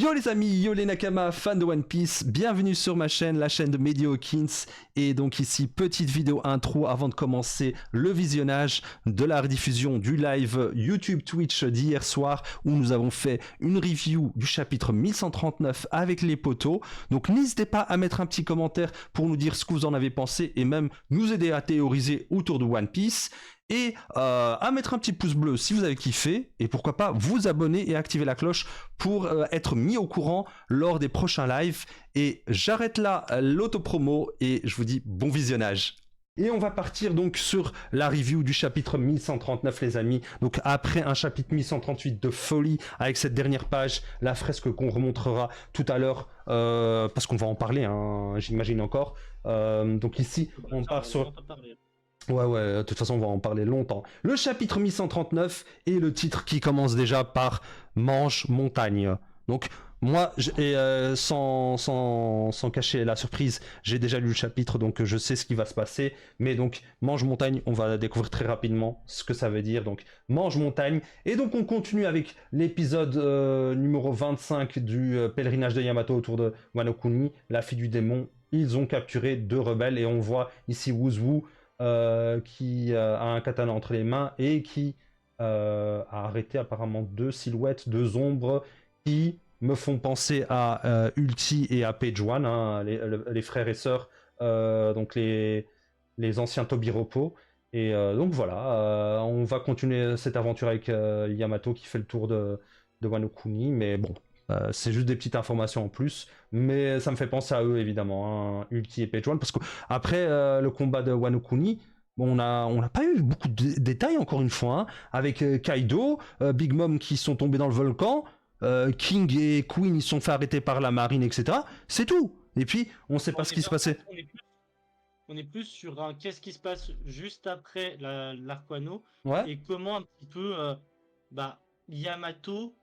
Yo les amis, yo les Nakama, fans de One Piece, bienvenue sur ma chaîne, la chaîne de Medio Hawkins. Et donc ici, petite vidéo intro avant de commencer le visionnage de la rediffusion du live YouTube Twitch d'hier soir où nous avons fait une review du chapitre 1139 avec les potos. Donc n'hésitez pas à mettre un petit commentaire pour nous dire ce que vous en avez pensé et même nous aider à théoriser autour de One Piece. Et à mettre un petit pouce bleu si vous avez kiffé, et pourquoi pas vous abonner et activer la cloche pour être mis au courant lors des prochains lives. Et j'arrête là l'autopromo et je vous dis bon visionnage. Et on va partir donc sur la review du chapitre 1139 les amis. Donc après un chapitre 1138 de folie avec cette dernière page, la fresque qu'on remontrera tout à l'heure, parce qu'on va en parler, hein, j'imagine encore. Donc ici on part sur... Ouais, de toute façon, on va en parler longtemps. Le chapitre 1139 et le titre qui commence déjà par Mange Montagne. Donc, moi, sans cacher la surprise, j'ai déjà lu le chapitre, donc je sais ce qui va se passer. Mais donc, Mange Montagne, on va découvrir très rapidement ce que ça veut dire. Donc, Mange Montagne. Et donc, on continue avec l'épisode numéro 25 du pèlerinage de Yamato autour de Wano Kuni, la fille du démon. Ils ont capturé 2 rebelles et on voit ici Wuzwu qui a un katana entre les mains et qui a arrêté apparemment 2 silhouettes, 2 ombres qui me font penser à Ulti et à Page One, hein, les frères et sœurs, donc les anciens Tobiropo. Et donc voilà, on va continuer cette aventure avec Yamato qui fait le tour de Wano Kuni, mais bon. C'est juste des petites informations en plus, mais ça me fait penser à eux évidemment, hein, Ulti et Page One, parce qu'après le combat de Wano Kuni, on n'a pas eu beaucoup de détails encore une fois, hein, avec Kaido, Big Mom qui sont tombés dans le volcan, King et Queen ils se sont fait arrêter par la marine, etc. C'est tout. Et puis on sait pas ce qui se passait. On est plus sur un qu'est-ce qui se passe juste après l'arc Wano Ouais. et comment un petit peu Yamato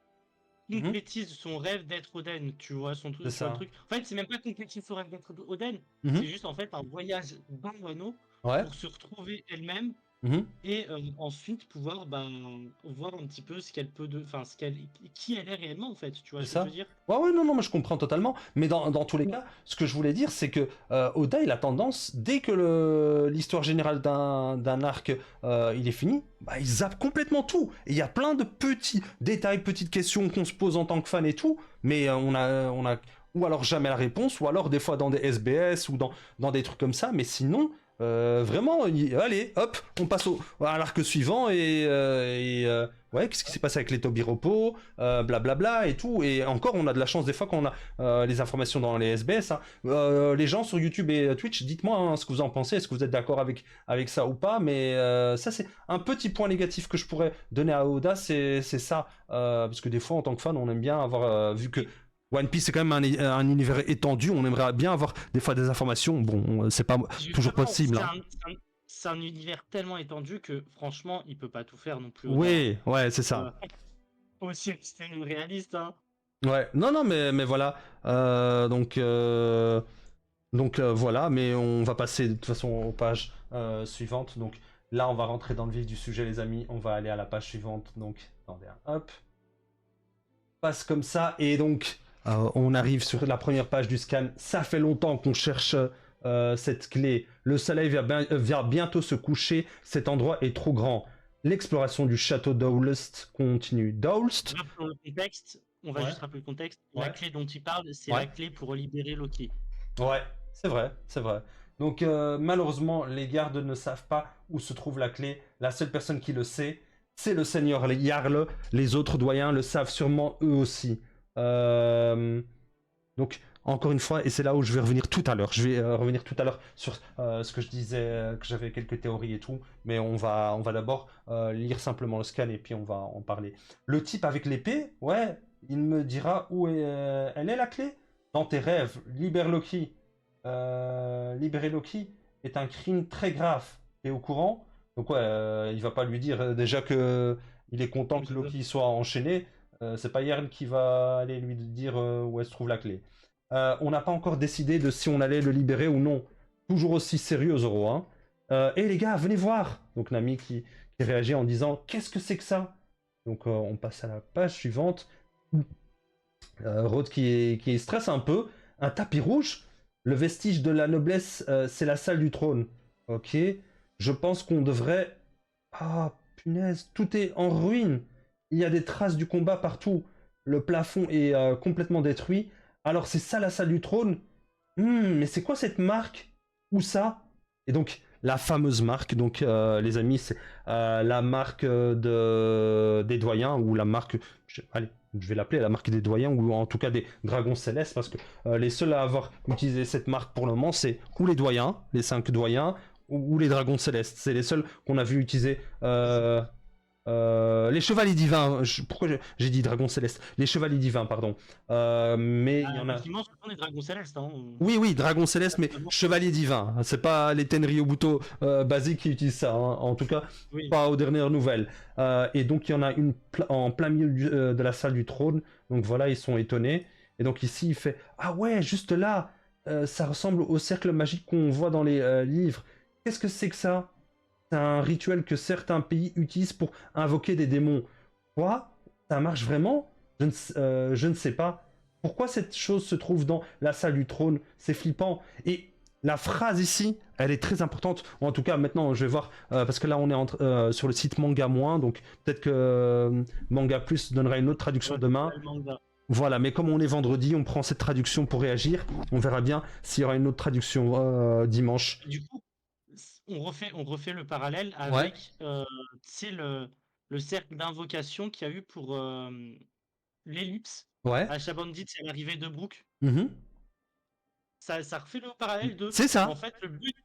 concrétise son rêve d'être Oden, tu vois, son truc, C'est le ça. truc. En fait, c'est même pas concrétise son rêve d'être Oden, Mhm. c'est juste en fait un voyage dans Wano Ouais. pour se retrouver elle-même Mhm. et ensuite pouvoir voir un petit peu ce qu'elle peut enfin qui elle est réellement en fait, tu vois C'est ce que je ça. veux dire? Ouais, non, mais je comprends totalement. Mais dans tous les cas, ce que je voulais dire, c'est que Oda, il a tendance, dès que l'histoire générale d'un arc, il est fini, bah, il zappe complètement tout. Et il y a plein de petits détails, petites questions qu'on se pose en tant que fan et tout, mais on a ou alors jamais la réponse, ou alors des fois dans des SBS ou dans des trucs comme ça, mais sinon... vraiment, allez, hop, on passe à l'arc suivant ouais, qu'est-ce qui s'est passé avec les Tobiropo, blablabla et tout. Et encore, on a de la chance des fois qu'on a les informations dans les SBS. Hein. Les gens sur YouTube et Twitch, dites-moi hein, ce que vous en pensez. Est-ce que vous êtes d'accord avec ça ou pas? Mais ça, c'est un petit point négatif que je pourrais donner à Oda, c'est ça. Parce que des fois, en tant que fan, on aime bien avoir vu que One Piece c'est quand même un univers étendu, on aimerait bien avoir des fois des informations, bon c'est pas toujours possible. Hein. C'est un univers tellement étendu que franchement il peut pas tout faire non plus. Oui, ouais c'est ça. Faut aussi rester réaliste. Hein. Ouais, non mais voilà, donc voilà, mais on va passer de toute façon aux pages suivantes, donc là on va rentrer dans le vif du sujet les amis, on va aller à la page suivante, donc attendez, hop, passe comme ça, et donc... on arrive sur la première page du scan. Ça fait longtemps qu'on cherche cette clé. Le soleil va bientôt se coucher. Cet endroit est trop grand. L'exploration du château d'Aulst continue. D'Aulst. Pour le contexte, on va juste rappeler le contexte. La clé dont il parle, c'est la clé pour libérer Loki. Ouais, c'est vrai. Donc malheureusement, les gardes ne savent pas où se trouve la clé. La seule personne qui le sait, c'est le seigneur Jarl. Les autres doyens le savent sûrement eux aussi. Donc, encore une fois, et c'est là où je vais revenir tout à l'heure. Je vais revenir tout à l'heure sur ce que je disais, que j'avais quelques théories et tout. Mais on va d'abord lire simplement le scan et puis on va en parler. Le type avec l'épée, ouais, il me dira où elle est la clé. Dans tes rêves, libère Loki. Libérer Loki est un crime très grave. T'es au courant? Donc ouais, il va pas lui dire déjà que il est content que Loki soit enchaîné. C'est pas Yarn qui va aller lui dire où elle se trouve la clé. On n'a pas encore décidé de si on allait le libérer ou non. Toujours aussi sérieux, Zoro. Hein. Et les gars, venez voir. Donc Nami qui réagit en disant qu'est-ce que c'est que ça? Donc on passe à la page suivante. Rhodes qui stresse un peu. Un tapis rouge. Le vestige de la noblesse, c'est la salle du trône. Ok. Je pense qu'on devrait... Ah, punaise, tout est en ruine. Il y a des traces du combat partout. Le plafond est complètement détruit. Alors c'est ça la salle du trône? Mais c'est quoi cette marque? Où ça? Et donc, la fameuse marque, donc les amis, c'est la marque des doyens, ou la marque, allez, je vais l'appeler la marque des doyens, ou en tout cas des dragons célestes, parce que les seuls à avoir utilisé cette marque pour le moment, c'est ou les doyens, les 5 doyens, ou les dragons célestes. C'est les seuls qu'on a vu utiliser. Les chevaliers divins, pourquoi j'ai dit dragons célestes? Les chevaliers divins, pardon. Mais il y en a. Effectivement, ce sont les dragons célestes. Hein. Oui, oui, dragon céleste, mais chevalier divin. C'est pas les Tenryubuto basiques qui utilisent ça, hein. En tout cas, Oui. pas aux dernières nouvelles. Et donc, il y en a une en plein milieu de la salle du trône. Donc voilà, ils sont étonnés. Et donc ici, il fait ah ouais, juste là, ça ressemble au cercle magique qu'on voit dans les livres. Qu'est-ce que c'est que ça? C'est un rituel que certains pays utilisent pour invoquer des démons. Quoi? Ça marche vraiment? Je ne sais pas. Pourquoi cette chose se trouve dans la salle du trône? C'est flippant. Et la phrase ici, elle est très importante. Ou en tout cas, maintenant, je vais voir, parce que là, on est sur le site Manga Moins, donc peut-être que Manga Plus donnera une autre traduction demain. Voilà, mais comme on est vendredi, on prend cette traduction pour réagir. On verra bien s'il y aura une autre traduction dimanche. Du coup, on refait le parallèle avec le cercle d'invocation qu'il y a eu pour l'ellipse Ouais. à Shabandit à l'arrivée de Brook. Mhm. Ça refait le parallèle de. C'est ça. En fait, le but.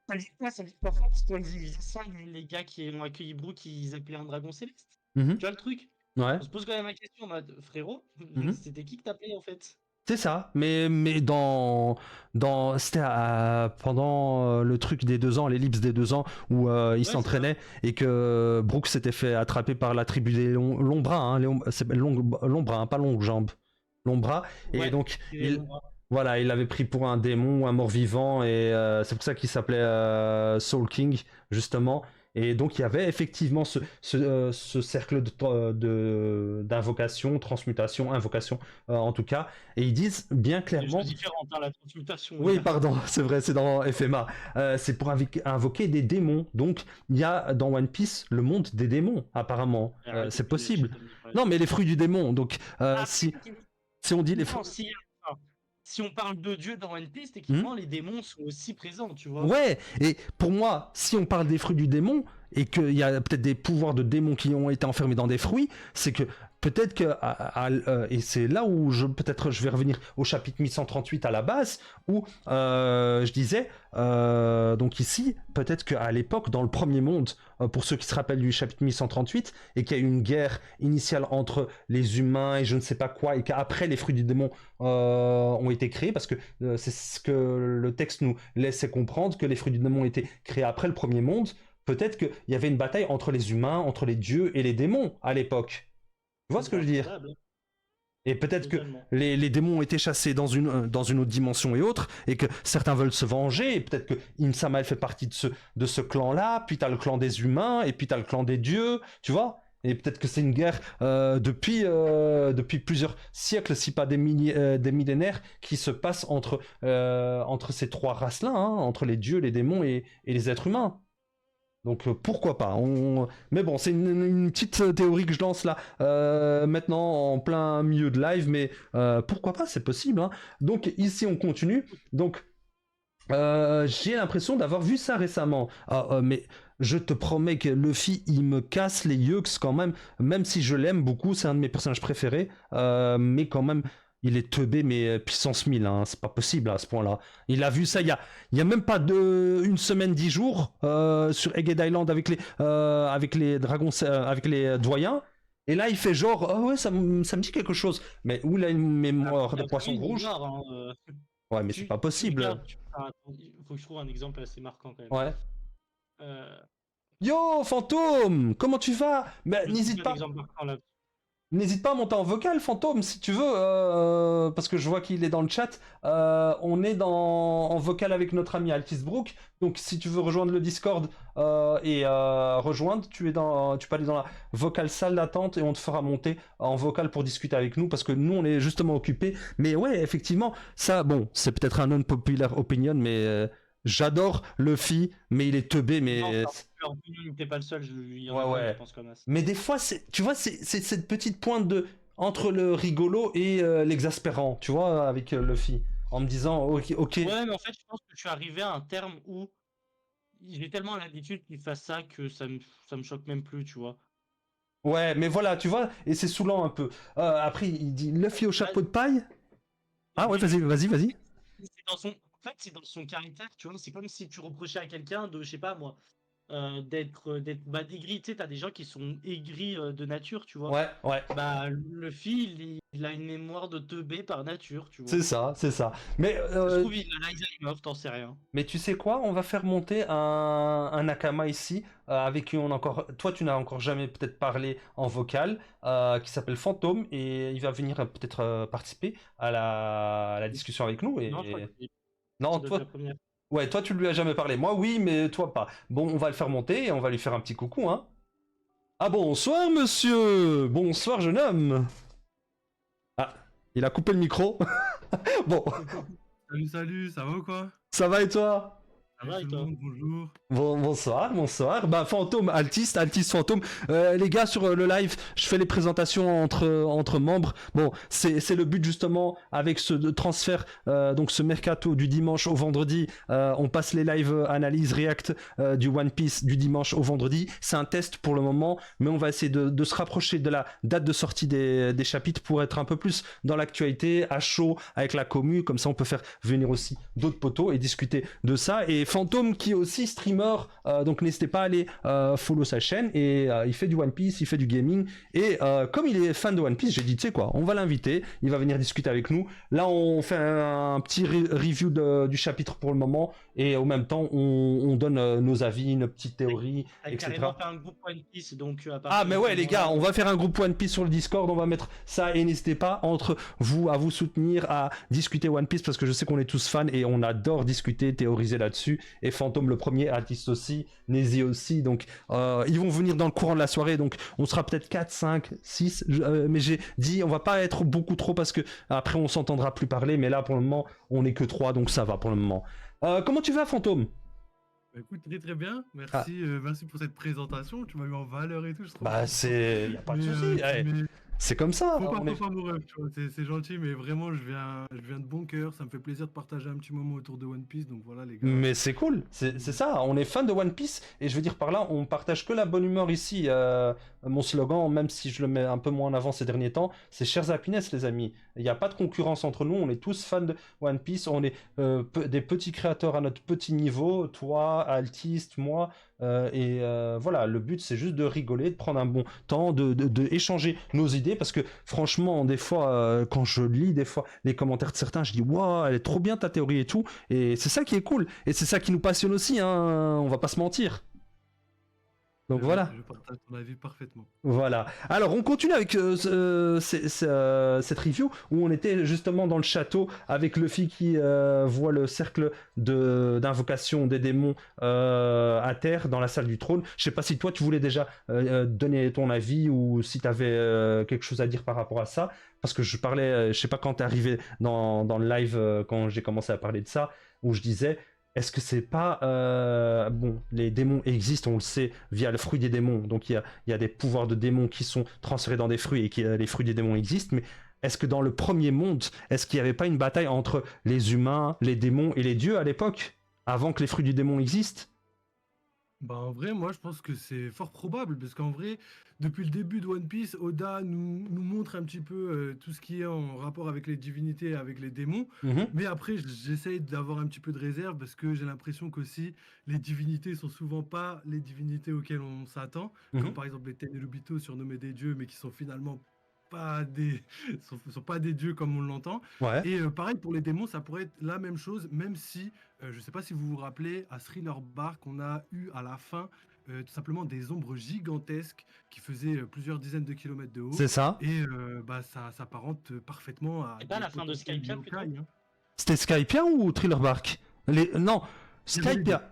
Ça dit quoi? Ça dit qu'en fait, quand ils disaient ça, les gars qui ont accueilli Brook, ils appelaient un dragon céleste. Mhm. Tu vois le truc? Ouais. On se pose quand même la question en mode frérot, Mhm. c'était qui que t'appelais en fait? C'est ça, mais c'était pendant le truc des 2 ans, l'ellipse des 2 ans où il s'entraînait et que Brooks s'était fait attraper par la tribu des Lombras, hein, c'est Lombras, hein, pas longue jambe, Lombras, et donc voilà, il l'avait pris pour un démon ou un mort-vivant et c'est pour ça qu'il s'appelait Soul King justement. Et donc il y avait effectivement ce cercle d'invocation, transmutation, invocation en tout cas. Et ils disent bien clairement... C'est différent, hein, la transmutation. Oui, pardon, c'est vrai, c'est dans FMA. C'est pour invoquer des démons. Donc il y a dans One Piece le monde des démons, apparemment. C'est possible. Non, mais les fruits du démon. Donc si on dit les fruits... Si on parle de Dieu dans One Piece, techniquement, les démons sont aussi présents, tu vois. Ouais, et pour moi, si on parle des fruits du démon, et qu'il y a peut-être des pouvoirs de démons qui ont été enfermés dans des fruits, c'est que peut-être que, et c'est là où peut-être je vais revenir au chapitre 1138 à la base, où je disais, donc ici, peut-être qu'à l'époque, dans le premier monde, pour ceux qui se rappellent du chapitre 1138, et qu'il y a eu une guerre initiale entre les humains et je ne sais pas quoi, et qu'après les fruits du démon ont été créés, parce que c'est ce que le texte nous laissait comprendre, que les fruits du démon ont été créés après le premier monde. Peut-être qu'il y avait une bataille entre les humains, entre les dieux et les démons à l'époque. Tu vois ce que je veux dire? Et peut-être que les démons ont été chassés dans une autre dimension et autre, et que certains veulent se venger, et peut-être que Im-Sama fait partie de ce clan-là, puis t'as le clan des humains, et puis t'as le clan des dieux, tu vois? Et peut-être que c'est une guerre depuis plusieurs siècles, si pas des millénaires, qui se passe entre ces trois races-là, hein, entre les dieux, les démons et les êtres humains. Donc pourquoi pas. Mais bon, c'est une petite théorie que je lance là maintenant en plein milieu de live, mais pourquoi pas, c'est possible. Hein. Donc ici on continue. Donc j'ai l'impression d'avoir vu ça récemment. Mais je te promets que Luffy, il me casse les yeux quand même si je l'aime beaucoup, c'est un de mes personnages préférés, mais quand même... Il est teubé, mais puissance 1000, hein, c'est pas possible à ce point-là. Il a vu ça il y a même pas une semaine, 10 jours sur Egghead Island avec les dragons, avec les doyens. Et là, il fait genre, oh ouais, ça me dit quelque chose. Mais où il a une mémoire de poisson rouge? Ouais, mais c'est pas possible. Il faut que je trouve un exemple assez marquant quand même. Ouais. Yo, fantôme, comment tu vas? Mais n'hésite pas. N'hésite pas à monter en vocal, Fantôme, si tu veux, parce que je vois qu'il est dans le chat. On est en vocal avec notre ami Altisbrook. Donc, si tu veux rejoindre le Discord rejoindre, tu peux aller dans la vocal salle d'attente et on te fera monter en vocal pour discuter avec nous parce que nous, on est justement occupés. Mais ouais, effectivement, ça, bon, c'est peut-être un non-popular opinion, mais j'adore Luffy, mais il est teubé, Non, mais t'es pas le seul, il y en ouais, a plein qui ouais. pensent comme ça. Mais des fois, tu vois, c'est cette petite pointe entre le rigolo et l'exaspérant, tu vois, avec Luffy. En me disant, ok, ok. Ouais, mais en fait, je pense que je suis arrivé à un terme où j'ai tellement l'habitude qu'il fasse ça que ça me choque même plus, tu vois. Ouais, mais voilà, tu vois, et c'est saoulant un peu. Après, il dit Luffy au Bah, chapeau de paille. Ah ouais, mais vas-y, vas-y, vas-y. c'est dans son... En fait, c'est dans son caractère, tu vois. C'est comme si tu reprochais à quelqu'un de, je sais pas moi, d'être aigri. Tu sais, t'as des gens qui sont aigris de nature, tu vois. Ouais, ouais. Bah, Luffy, il a une mémoire de teubé par nature, tu vois. C'est ça, c'est ça. Mais Ça se trouve, il a l'Alzheimer, t'en sais rien. Mais tu sais quoi? On va faire monter un Nakama ici, avec qui on a encore. Toi, tu n'as encore jamais peut-être parlé en vocal, qui s'appelle Fantôme, et il va venir peut-être participer à la discussion avec nous. Non, je crois que Non, ça doit être toi, la première. ouais, toi, tu lui as jamais parlé. Moi, oui, mais toi, pas. Bon, on va le faire monter et on va lui faire un petit coucou, hein. Ah, bonsoir, monsieur! Bonsoir, jeune homme! Ah, il a coupé le micro. Bon, Salut, salut, ça va ou quoi? ça va et toi? Ça Salut va et tout le toi? monde, bonjour. Bonsoir, bonsoir. Bah, Fantôme, Altiste, Fantôme. Les gars, sur le live, je fais les présentations entre membres. Bon, c'est le but justement avec ce transfert, donc ce mercato du dimanche au vendredi. On passe les live analyse react du One Piece du dimanche au vendredi. C'est un test pour le moment, mais on va essayer de se rapprocher de la date de sortie des chapitres pour être un peu plus dans l'actualité, à chaud, avec la commu. Comme ça, on peut faire venir aussi d'autres potos et discuter de ça. Et Fantôme qui est aussi streamer, donc n'hésitez pas à aller follow sa chaîne, et il fait du One Piece, il fait du gaming, et comme il est fan de One Piece, j'ai dit tu sais quoi, on va l'inviter, il va venir discuter avec nous. Là on fait un petit review du chapitre pour le moment, et en même temps on donne nos avis, nos petites théories, T'as etc. carrément fait un groupe One Piece, donc à Ah partir mais de ce ouais les gars, moment-là, on va faire un groupe One Piece sur le Discord, on va mettre ça, et n'hésitez pas entre vous à vous soutenir, à discuter One Piece, parce que je sais qu'on est tous fans et on adore discuter, théoriser là-dessus. Et Fantôme le premier, artiste aussi, Nézi aussi, donc ils vont venir dans le courant de la soirée, donc on sera peut-être 4, 5, 6, mais j'ai dit on va pas être beaucoup trop parce que après on s'entendra plus parler, mais là pour le moment on est que 3, donc ça va pour le moment. Comment tu vas Fantôme? Bah, écoute, très très bien, Ah, merci pour cette présentation, tu m'as mis en valeur et tout, je suis trop bah content. c'est... y a pas de Mais, souci, ouais, mais c'est comme ça, faut on est... pas mon rêve, tu vois, c'est gentil, mais vraiment, je viens de bon cœur, ça me fait plaisir de partager un petit moment autour de One Piece, donc voilà les gars. Mais c'est cool, c'est ça, on est fan de One Piece, et je veux dire par là, on partage que la bonne humeur ici. Mon slogan, même si je le mets un peu moins en avant ces derniers temps, c'est Chers Happiness les amis. Il n'y a pas de concurrence entre nous, on est tous fans de One Piece, on est des petits créateurs à notre petit niveau, toi, Altiste, moi, voilà, le but c'est juste de rigoler, de prendre un bon temps, de échanger nos idées, parce que franchement, des fois, quand je lis des fois les commentaires de certains, je dis, waouh, elle est trop bien ta théorie et tout. Et c'est ça qui est cool. Et c'est ça qui nous passionne aussi, hein. On va pas se mentir. Donc voilà. Je partage ton avis parfaitement. Voilà. Alors on continue avec cette review où on était justement dans le château avec Luffy qui voit le cercle d'invocation des démons à terre dans la salle du trône. Je sais pas si toi tu voulais déjà donner ton avis ou si tu avais quelque chose à dire par rapport à ça. Parce que je parlais, je sais pas quand t'es arrivé dans le live quand j'ai commencé à parler de ça, où je disais est-ce que c'est pas bon, les démons existent, on le sait, via le fruit des démons. Donc il y a des pouvoirs de démons qui sont transférés dans des fruits et les fruits des démons existent. Mais est-ce que dans le premier monde, est-ce qu'il n'y avait pas une bataille entre les humains, les démons et les dieux à l'époque, avant que les fruits du démon existent? Bah en vrai, moi je pense que c'est fort probable, parce qu'en vrai, depuis le début de One Piece, Oda nous montre un petit peu tout ce qui est en rapport avec les divinités, avec les démons. Mhm, Mais après, j'essaye d'avoir un petit peu de réserve, parce que j'ai l'impression qu'aussi les divinités sont souvent pas les divinités auxquelles on s'attend, comme mhm. par exemple les Tenryubito surnommés des dieux, mais qui sont finalement sont pas des dieux comme on l'entend. Ouais. Et pareil pour les démons, ça pourrait être la même chose, même si, je sais pas si vous vous rappelez, à Thriller Bark, on a eu à la fin tout simplement des ombres gigantesques qui faisaient plusieurs dizaines de kilomètres de haut. C'est ça. Et bah, ça s'apparente parfaitement à C'est pas des la fin de potentiels Skypiea, yokai, plutôt? hein. C'était Skypiea ou Thriller Bark? Non, Il y avait les deux. Skypiea.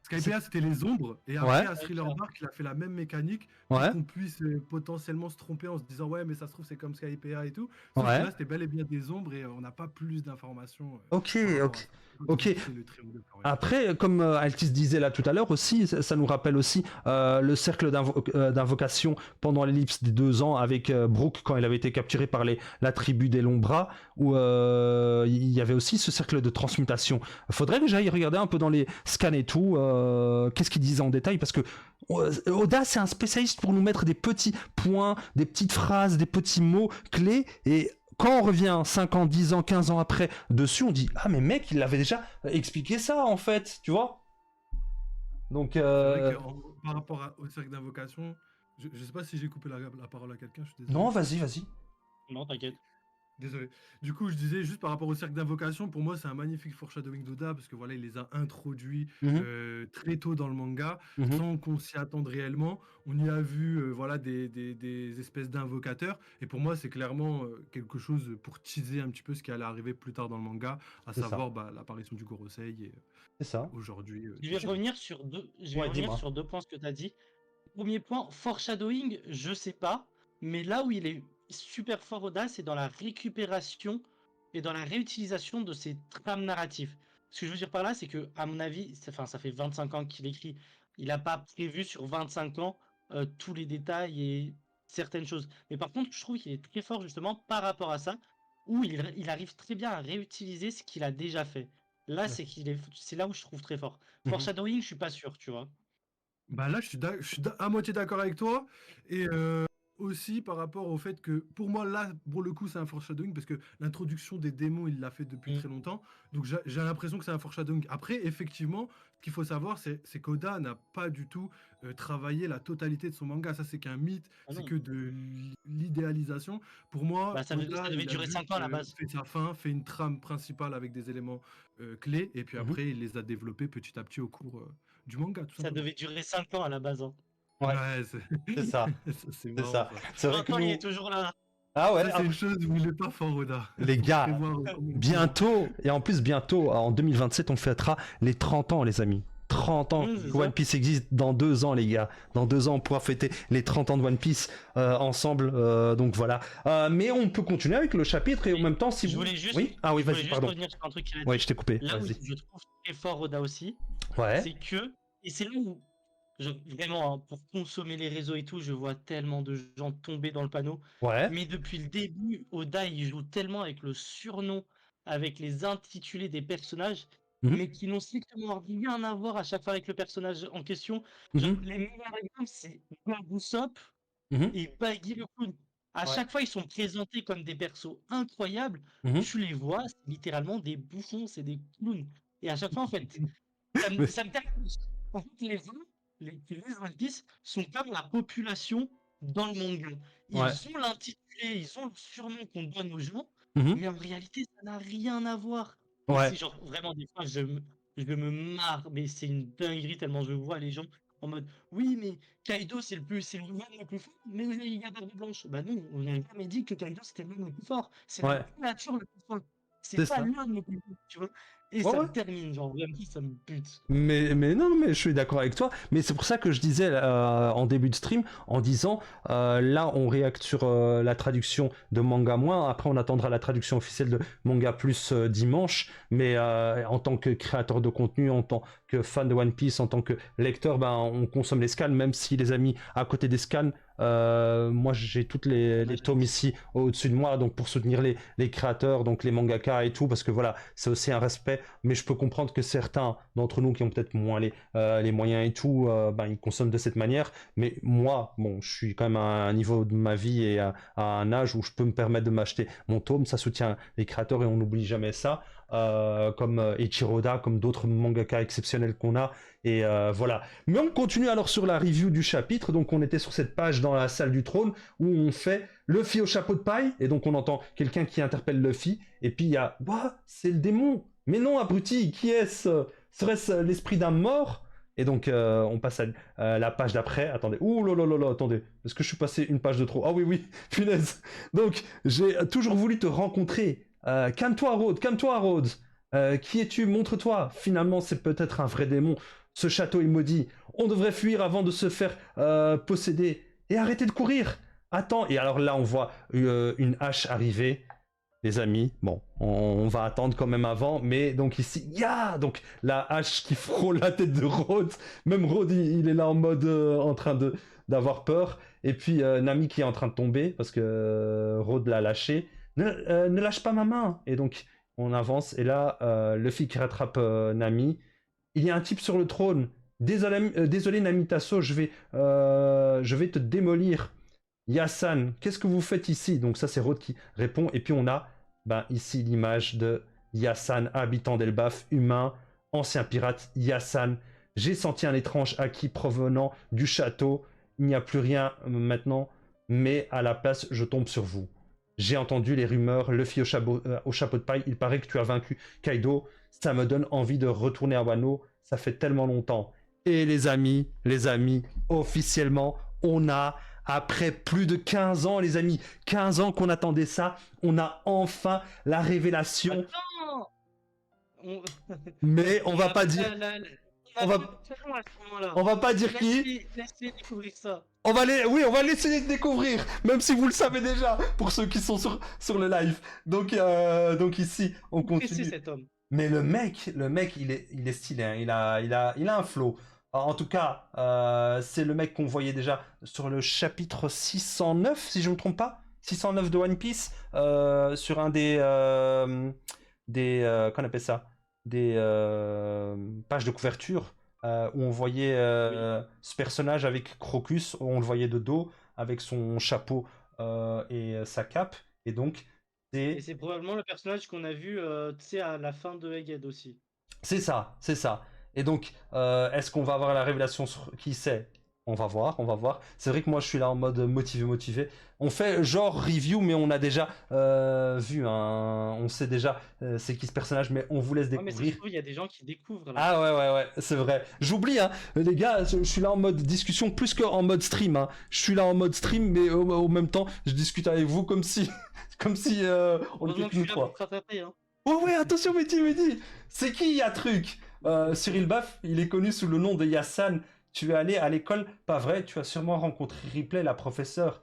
Skypiea, c'était les ombres, et Ouais. après, à Thriller Bark, il a fait la même mécanique pour Ouais. qu'on puisse potentiellement se tromper en se disant ouais, mais ça se trouve, c'est comme Skypiea et tout. Sauf que Ouais. là, c'était bel et bien des ombres et on n'a pas plus d'informations Ok, par rapport ok. à ça. Ok. C'est le triangle de Florian. Après, comme Altis disait là tout à l'heure aussi, ça nous rappelle aussi le cercle d'invocation pendant l'ellipse des 2 ans avec Brooke quand il avait été capturé par la tribu des longs bras, où il y avait aussi ce cercle de transmutation. Faudrait que j'aille regarder un peu dans les scans et tout, qu'est-ce qu'ils disaient en détail, parce que Oda c'est un spécialiste pour nous mettre des petits points, des petites phrases, des petits mots clés, et quand on revient 5 ans, 10 ans, 15 ans après dessus, on dit « Ah mais mec, il avait déjà expliqué ça en fait, tu vois ?» Donc, C'est vrai que par rapport au cercle d'invocation, je sais pas si j'ai coupé la parole à quelqu'un, je suis désolé. non, vas-y. Non, t'inquiète. Désolé. Du coup, je disais juste par rapport au cercle d'invocation, pour moi, c'est un magnifique foreshadowing d'Oda parce que voilà, il les a introduits très tôt dans le manga sans qu'on s'y attende réellement. On y a vu voilà, des espèces d'invocateurs et pour moi, c'est clairement quelque chose pour teaser un petit peu ce qui allait arriver plus tard dans le manga, à C'est ça. savoir bah, l'apparition du Gorosei et C'est ça. aujourd'hui. Je vais revenir sur dis-moi. deux points ce que tu as dit. Premier point, foreshadowing, je sais pas, mais là où il est super fort Oda, c'est dans la récupération et dans la réutilisation de ses trames narratives. Ce que je veux dire par là, c'est que, à mon avis, ça fait 25 ans qu'il écrit. Il n'a pas prévu sur 25 ans tous les détails et certaines choses. Mais par contre, je trouve qu'il est très fort justement par rapport à ça, où il arrive très bien à réutiliser ce qu'il a déjà fait. Là, Ouais. c'est là où je trouve très fort. Mhm. Foreshadowing, je suis pas sûr, tu vois. Bah là, je suis à moitié d'accord avec toi. Et aussi par rapport au fait que, pour moi, là, pour le coup, c'est un foreshadowing parce que l'introduction des démons, il l'a fait depuis très longtemps. Donc j'ai l'impression que c'est un foreshadowing. Après, effectivement, ce qu'il faut savoir, c'est qu'Oda n'a pas du tout travaillé la totalité de son manga. Ça, c'est qu'un mythe, Ah c'est non. que de l'idéalisation. Pour moi, Bah, ça Oda, devait il a durer juste 5 ans à la base. fait sa fin, fait une trame principale avec des éléments clés, et puis après, il les a développés petit à petit au cours du manga, tout Ça simplement. devait durer 5 ans à la base. Hein. Ouais. C'est C'est ça. c'est C'est marrant, ça. ça. C'est vrai que Encore, il nous... est toujours là. Ah ouais, Ça, c'est une chose où il est pas fort, Oda. les Faut gars, prévoir combien de temps. bientôt, et en plus bientôt, en 2027, on fêtera les 30 ans, les amis. 30 ans C'est que ça. One Piece existe dans 2 ans, les gars. Dans 2 ans, on pourra fêter les 30 ans de One Piece ensemble. Donc voilà. Mais on peut continuer avec le chapitre et en même temps, si Je vous... voulais juste, Oui. Ah oui, je voulais vas-y, juste pardon. revenir sur un truc qu'il a dit. Ouais, je t'ai coupé. Là où Vas-y. je trouve très fort Oda aussi, Ouais. c'est que, et c'est là où, vraiment, hein, pour consommer les réseaux et tout, je vois tellement de gens tomber dans le panneau. Ouais. Mais depuis le début, Oda, il joue tellement avec le surnom, avec les intitulés des personnages, mais qui n'ont strictement rien à voir à chaque fois avec le personnage en question. Genre, les meilleurs exemples, c'est Usopp et Baggy le clown. À Ouais. chaque fois, ils sont présentés comme des persos incroyables. Tu les vois, c'est littéralement des bouffons, c'est des clowns. Et à chaque fois, en fait, ça me termine. En fait, les gens, qui lisent One Piece sont comme la population dans le manga. Ils Ouais. ont l'intitulé, ils ont le surnom qu'on donne aux gens, Mhm. mais en réalité, ça n'a rien à voir. Et Ouais. c'est genre, vraiment, des fois, je me marre, mais c'est une dinguerie tellement je vois les gens en mode oui, mais Kaido, c'est l'homme le plus fort, mais il y a Barbe Blanche. Bah non, on n'a jamais dit que Kaido c'était l'homme le plus fort. C'est Ouais. la créature le plus fort. C'est C'est pas ça. l'homme le plus fort, tu vois. Et Ouais, ça ouais. me termine, genre vraiment, ça me bute. Mais non, mais je suis d'accord avec toi. Mais c'est pour ça que je disais en début de stream, en disant là, on réacte sur la traduction de manga moins. Après, on attendra la traduction officielle de manga plus dimanche. Mais en tant que créateur de contenu, en tant que fan de One Piece, en tant que lecteur, ben, on consomme les scans, même si les amis à côté des scans. Moi j'ai toutes les tomes ici au-dessus de moi, donc pour soutenir les créateurs, donc les mangaka et tout, parce que voilà, c'est aussi un respect, mais je peux comprendre que certains d'entre nous qui ont peut-être moins les moyens et tout, ben, ils consomment de cette manière, mais moi, bon, je suis quand même à un niveau de ma vie et à un âge où je peux me permettre de m'acheter mon tome, ça soutient les créateurs et on n'oublie jamais ça. comme Eiichiro Oda, comme d'autres mangaka exceptionnels qu'on a. Et voilà. Mais on continue alors sur la review du chapitre. Donc on était sur cette page dans la salle du trône où on fait Luffy au chapeau de paille. Et donc on entend quelqu'un qui interpelle Luffy. Et puis il y a Ouah, c'est le démon. Mais non, abruti, qui est-ce? Serait-ce l'esprit d'un mort? Et donc on passe à la page d'après. Attendez. Ouh là là là là, attendez. Est-ce que je suis passé une page de trop? Ah oui, oui, punaise. Donc j'ai toujours voulu te rencontrer. Calme-toi, Rhodes, calme-toi, Rhodes. Qui es-tu? Montre-toi. Finalement, c'est peut-être un vrai démon. Ce château est maudit. On devrait fuir avant de se faire posséder. Et arrêter de courir. Attends. Et alors là, on voit une hache arriver. Les amis, bon, on va attendre quand même avant. Mais donc ici, donc la hache qui frôle la tête de Rhodes. Même Rhodes, il est là en mode en train d'avoir peur. Et puis Nami qui est en train de tomber parce que Rhodes l'a lâché. Ne lâche pas ma main. Et donc on avance. Et là, Luffy qui rattrape Nami. Il y a un type sur le trône. Désolé Namitaso, je vais te démolir. Yasan, qu'est-ce que vous faites ici? Donc ça c'est Rhodes qui répond. Et puis on a ici l'image de Yasan, habitant d'Elbaf, humain, ancien pirate. Yasan, j'ai senti un étrange acquis provenant du château. Il n'y a plus rien maintenant, mais à la place je tombe sur vous. J'ai entendu les rumeurs, Luffy au chapeau de paille, il paraît que tu as vaincu Kaido. Ça me donne envie de retourner à Wano, ça fait tellement longtemps. Et les amis, officiellement, on a, après plus de 15 ans, les amis, 15 ans qu'on attendait ça, on a enfin la révélation. Attends Mais on va pas dire... On va pas dire qui. Laissez découvrir ça. On va laisser découvrir, même si vous le savez déjà, pour ceux qui sont sur le live. Donc ici, on continue. Cet homme. Mais le mec, il est stylé, hein. Il a un flow. En tout cas, c'est le mec qu'on voyait déjà sur le chapitre 609, si je ne me trompe pas. 609 de One Piece, sur un des qu'on appelle ça, des pages de couverture, où on voyait ce personnage avec Crocus, où on le voyait de dos, avec son chapeau et sa cape. Et donc, Et c'est probablement le personnage qu'on a vu à la fin de Egghead aussi. C'est ça. Et donc, est-ce qu'on va avoir la révélation sur qui c'est? On va voir. C'est vrai que moi, je suis là en mode motivé. On fait genre review, mais on a déjà vu, hein. On sait déjà c'est qui ce personnage, mais on vous laisse découvrir. Mais il y a des gens qui découvrent. Là. Ah ouais, c'est vrai. J'oublie, hein. Les gars, je suis là en mode discussion plus qu'en mode stream, hein. Je suis là en mode stream, mais au même temps, je discute avec vous comme si on était tous trois. Hein. Oh ouais, attention, Mehdi. C'est qui y a truc? Cyril Baff, il est connu sous le nom de Yasan. Tu es allé à l'école, pas vrai? Tu as sûrement rencontré Ripley, la professeure.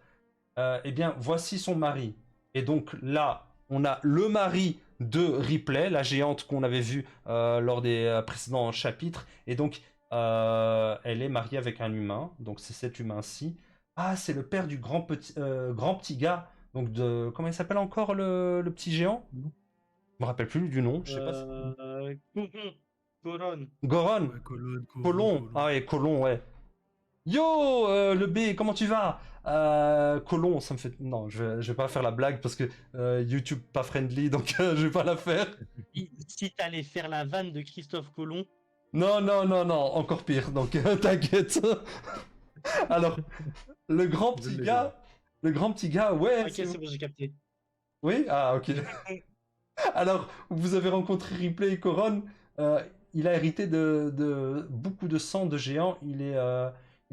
Eh bien, voici son mari. Et donc là, on a le mari de Ripley, la géante qu'on avait vue lors des précédents chapitres. Et donc, elle est mariée avec un humain. Donc, c'est cet humain-ci. Ah, c'est le père du grand petit gars. Donc, comment il s'appelle encore le petit géant? Je me rappelle plus du nom. Je sais pas. Goron. Ouais, Colon. Ah ouais, Colon, ouais. Yo, le B, comment tu vas? Colon, ça me fait... Non, je vais pas faire la blague parce que YouTube pas friendly, donc je vais pas la faire. Si t'allais faire la vanne de Christophe Colomb... Non, encore pire, donc t'inquiète. Alors, le grand petit gars, ouais... Ok, c'est bon, j'ai capté. Oui? Ah, ok. Alors, vous avez rencontré Ripley et Coron. Il a hérité de beaucoup de sang de géant. Il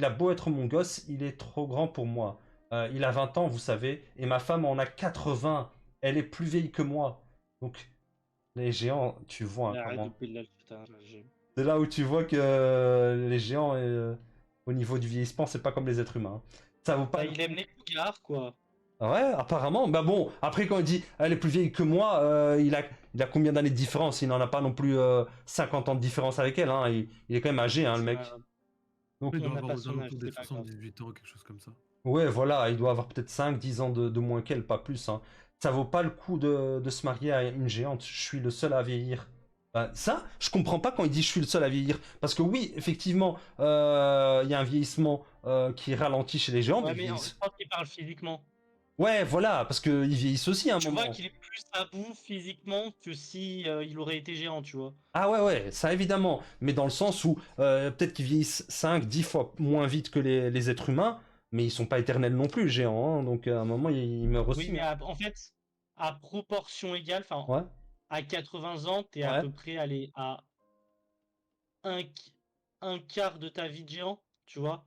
a beau être mon gosse, il est trop grand pour moi. Il a 20 ans, vous savez, et ma femme en a 80. Elle est plus vieille que moi. Donc, les géants, tu vois, hein, comment... C'est là où tu vois que les géants, au niveau du vieillissement, c'est pas comme les êtres humains. Ça vaut pas... il aime les cougards, quoi. Ouais, apparemment. Bah bon, après quand il dit elle est plus vieille que moi, il a combien d'années de différence? Il n'en a pas non plus 50 ans de différence avec elle, hein. Il est quand même âgé, hein, le mec. Donc, il doit avoir aux alentours des 78 ans, quelque chose comme ça. Ouais, voilà, il doit avoir peut-être 5-10 ans de moins qu'elle, pas plus, hein. Ça vaut pas le coup de se marier à une géante. Je suis le seul à vieillir. Ça, je comprends pas quand il dit je suis le seul à vieillir. Parce que oui, effectivement, il y a un vieillissement qui ralentit chez les géants. Ouais, mais je pense qu'il parle physiquement. Ouais, voilà, parce qu'ils vieillissent aussi à un Tu vois moment. qu'il est plus à bout physiquement que si il aurait été géant, tu vois. Ah ouais, ouais, ça évidemment, mais dans le sens où peut-être qu'ils vieillissent 5, 10 fois moins vite que les êtres humains, mais ils sont pas éternels non plus, géants, hein, donc à un moment ils meurent Oui, aussi. mais en fait, à proportion égale, enfin, Ouais, à 80 ans, t'es à ouais. peu près allé à un, un quart de ta vie de géant, tu vois.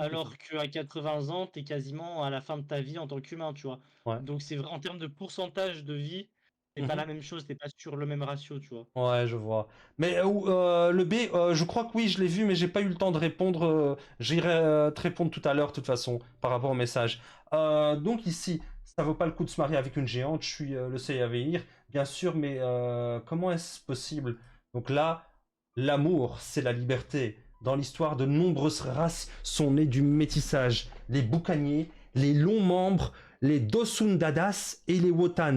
Alors qu'à 80 ans, t'es quasiment à la fin de ta vie en tant qu'humain, tu vois. Ouais. Donc c'est vrai, en termes de pourcentage de vie, c'est pas Mhm. la même chose, t'es pas sur le même ratio, tu vois. Ouais, je vois. Mais le B, je crois que oui, je l'ai vu, mais j'ai pas eu le temps de répondre. J'irai te répondre tout à l'heure, de toute façon, par rapport au message. Donc ici, ça vaut pas le coup de se marier avec une géante. Je suis le seul à vieillir, bien sûr, mais comment est-ce possible? Donc là, l'amour, c'est la liberté. Dans l'histoire, de nombreuses races sont nées du métissage. Les boucaniers, les longs membres, les dosundadas et les wotans.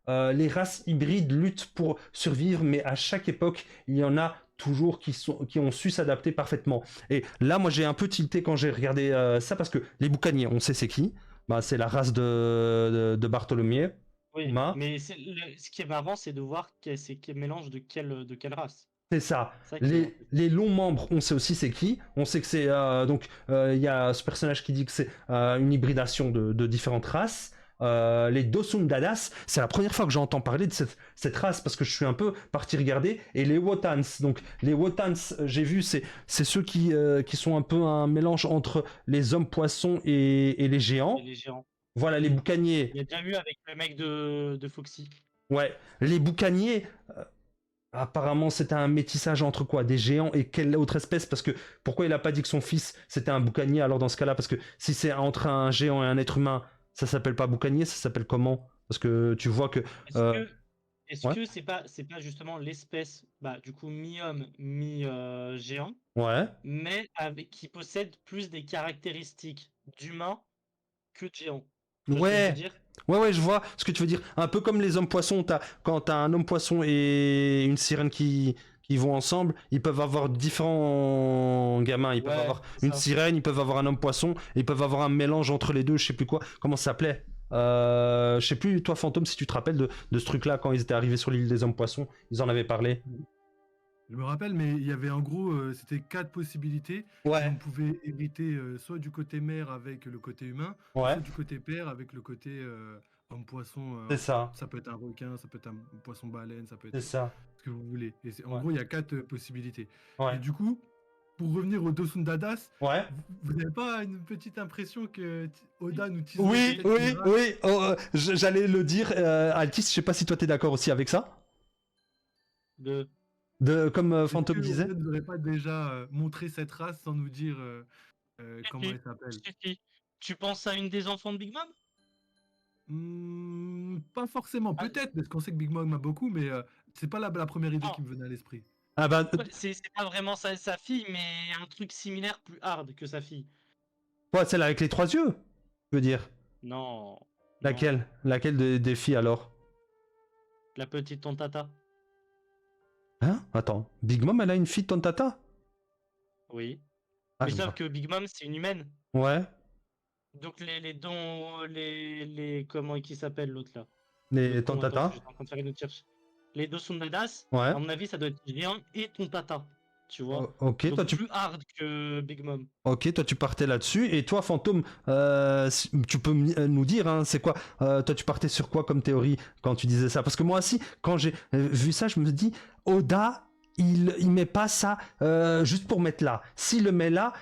Les races hybrides luttent pour survivre, mais à chaque époque, il y en a toujours qui ont su s'adapter parfaitement. Et là, moi, j'ai un peu tilté quand j'ai regardé ça, parce que les boucaniers, on sait c'est qui. Bah, c'est la race de Bartholomew. Oui, Uma. mais ce qui est marrant, c'est de voir c'est quel mélange de quelle race. C'est ça. Ça qui est marrant. Les longs membres, on sait aussi c'est qui. On sait que c'est il y a ce personnage qui dit que c'est une hybridation de différentes races. Les Dosum Dadas, c'est la première fois que j'entends parler de cette race parce que je suis un peu parti regarder. Et les Wotans, donc les Wotans, j'ai vu, c'est ceux qui sont un peu un mélange entre les hommes poissons et les Et géants. les géants. Voilà, les Hmm. boucaniers. Il y a déjà eu avec le mec de Foxy. Ouais, les boucaniers, apparemment, c'était un métissage entre quoi? Des géants et quelle autre espèce? Parce que pourquoi il a pas dit que son fils c'était un boucanier alors dans ce cas-là? Parce que si c'est entre un géant et un être humain, ça s'appelle pas boucanier, ça s'appelle comment? Parce que tu vois que. Est-ce euh, que est-ce ouais, que c'est pas justement l'espèce, bah, du coup, mi-homme, mi-géant, ouais, mais avec qui possède plus des caractéristiques d'humain que de géant? Tu vois ce que je veux ouais, dire? ouais, je vois ce que tu veux dire. Un peu comme les hommes poissons, quand t'as un homme poisson et une sirène qui vont ensemble, ils peuvent avoir différents gamins. Ils peuvent Ouais, avoir c'est une ça. sirène, ils peuvent avoir un homme poisson, ils peuvent avoir un mélange entre les deux, je sais plus quoi. Comment ça s'appelait? Je sais plus, toi, Fantôme, si tu te rappelles de ce truc-là, quand ils étaient arrivés sur l'île des hommes poissons, ils en avaient parlé. Je me rappelle, mais il y avait en gros, c'était 4 possibilités et Ouais, on pouvait hériter soit du côté mère avec le côté humain, ouais, soit du côté père avec le côté homme-poisson. c'est ça, Ça peut être un requin, ça peut être un poisson-baleine, ça peut c'est être ça. ce que vous voulez. Et en Ouais, gros, il y a 4 possibilités. Et ouais, du coup, pour revenir au Dosun Dadas, ouais. vous n'avez pas une petite impression que Oda nous teaserait Oui, Si, peut-être une oui, race? oui, j'allais le dire, Altis, je sais pas si toi t'es d'accord aussi avec ça. de Comme Est-ce Fantôme que disait. Oda ne nous aurait pas déjà montré cette race sans nous dire comment si, elle s'appelle? si. Tu penses à une des enfants de Big Mom? Pas forcément, Ah, peut-être, parce qu'on sait que Big Mom a beaucoup, mais c'est pas la première idée non, qui me venait à l'esprit. Ah bah, ouais, c'est pas vraiment sa fille, mais un truc similaire, plus hard que sa fille. ouais, celle avec les 3 yeux, je veux dire. Non, non. Laquelle? Laquelle des filles alors? La petite tontata. Hein? Attends, Big Mom, elle a une fille de Tontata? Oui. Ah, Mais je sauf vois. que Big Mom, c'est une humaine. Ouais, Donc les dons, comment qui s'appelle l'autre là? Le les con, attends, Tontata. j'étais en train de faire une autre recherche. Les deux Sundadas, Ouais. à mon avis, ça doit être géant et tontata. Tu vois? Ok, Donc plus hard que Big Mom. ok, toi tu partais là-dessus. Et toi, Fantôme, tu peux nous dire, hein, c'est quoi? Toi, tu partais sur quoi comme théorie quand tu disais ça? Parce que moi aussi, quand j'ai vu ça, je me dis, Oda, il met pas ça juste pour mettre là. S'il le met là,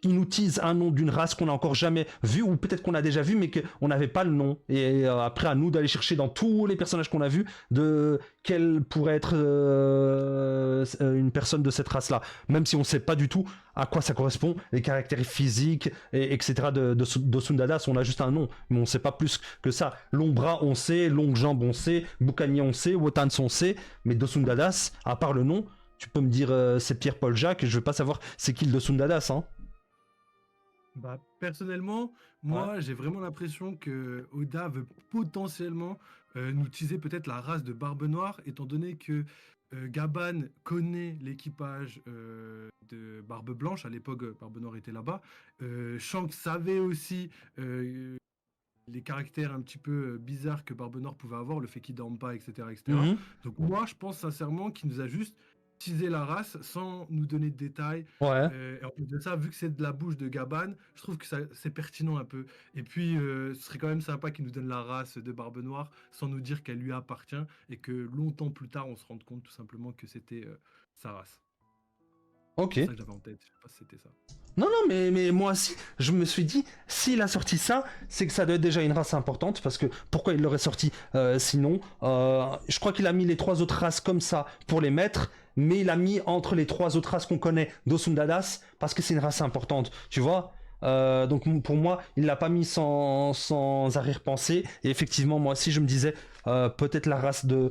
il nous tease un nom d'une race qu'on n'a encore jamais vu, ou peut-être qu'on a déjà vu, mais qu'on n'avait pas le nom. Et après, à nous d'aller chercher dans tous les personnages qu'on a vus, de quelle pourrait être une personne de cette race-là. Même si on ne sait pas du tout à quoi ça correspond, les caractères physiques, etc. d'Osundadas, on a juste un nom, mais on ne sait pas plus que ça. Long bras, on sait, longue jambe, on sait, Boucanier, on sait, Wotans, on sait, mais Dosundadas, à part le nom, tu peux me dire c'est Pierre-Paul Jacques, je veux pas savoir c'est qui le Dosundadas, hein. Bah, personnellement, Ouais. moi, j'ai vraiment l'impression que Oda veut potentiellement nous teaser peut-être la race de Barbe Noire, étant donné que Gaban connaît l'équipage de Barbe Blanche. À l'époque, Barbe Noire était là-bas. Shanks savait aussi les caractères un petit peu bizarres que Barbe Noire pouvait avoir, le fait qu'il dorme pas, etc., etc. Mhm. Donc moi, je pense sincèrement qu'il nous a juste teasé la race sans nous donner de détails. Ouais. Et en plus de ça, vu que c'est de la bouche de Gaban, je trouve que c'est pertinent un peu. Et puis, ce serait quand même sympa qu'il nous donne la race de Barbe Noire sans nous dire qu'elle lui appartient et que longtemps plus tard, on se rende compte tout simplement que c'était sa race. Ok. C'est ça que j'avais en tête. Je sais pas si c'était ça. Non, non, mais moi aussi, je me suis dit, s'il a sorti ça, c'est que ça doit être déjà une race importante, parce que pourquoi il l'aurait sorti sinon je crois qu'il a mis les 3 autres races comme ça pour les mettre, mais il a mis entre les 3 autres races qu'on connaît d'Osundadas, parce que c'est une race importante, tu vois. Donc pour moi, il l'a pas mis sans arrière-pensée, et effectivement, moi aussi, je me disais, peut-être la race de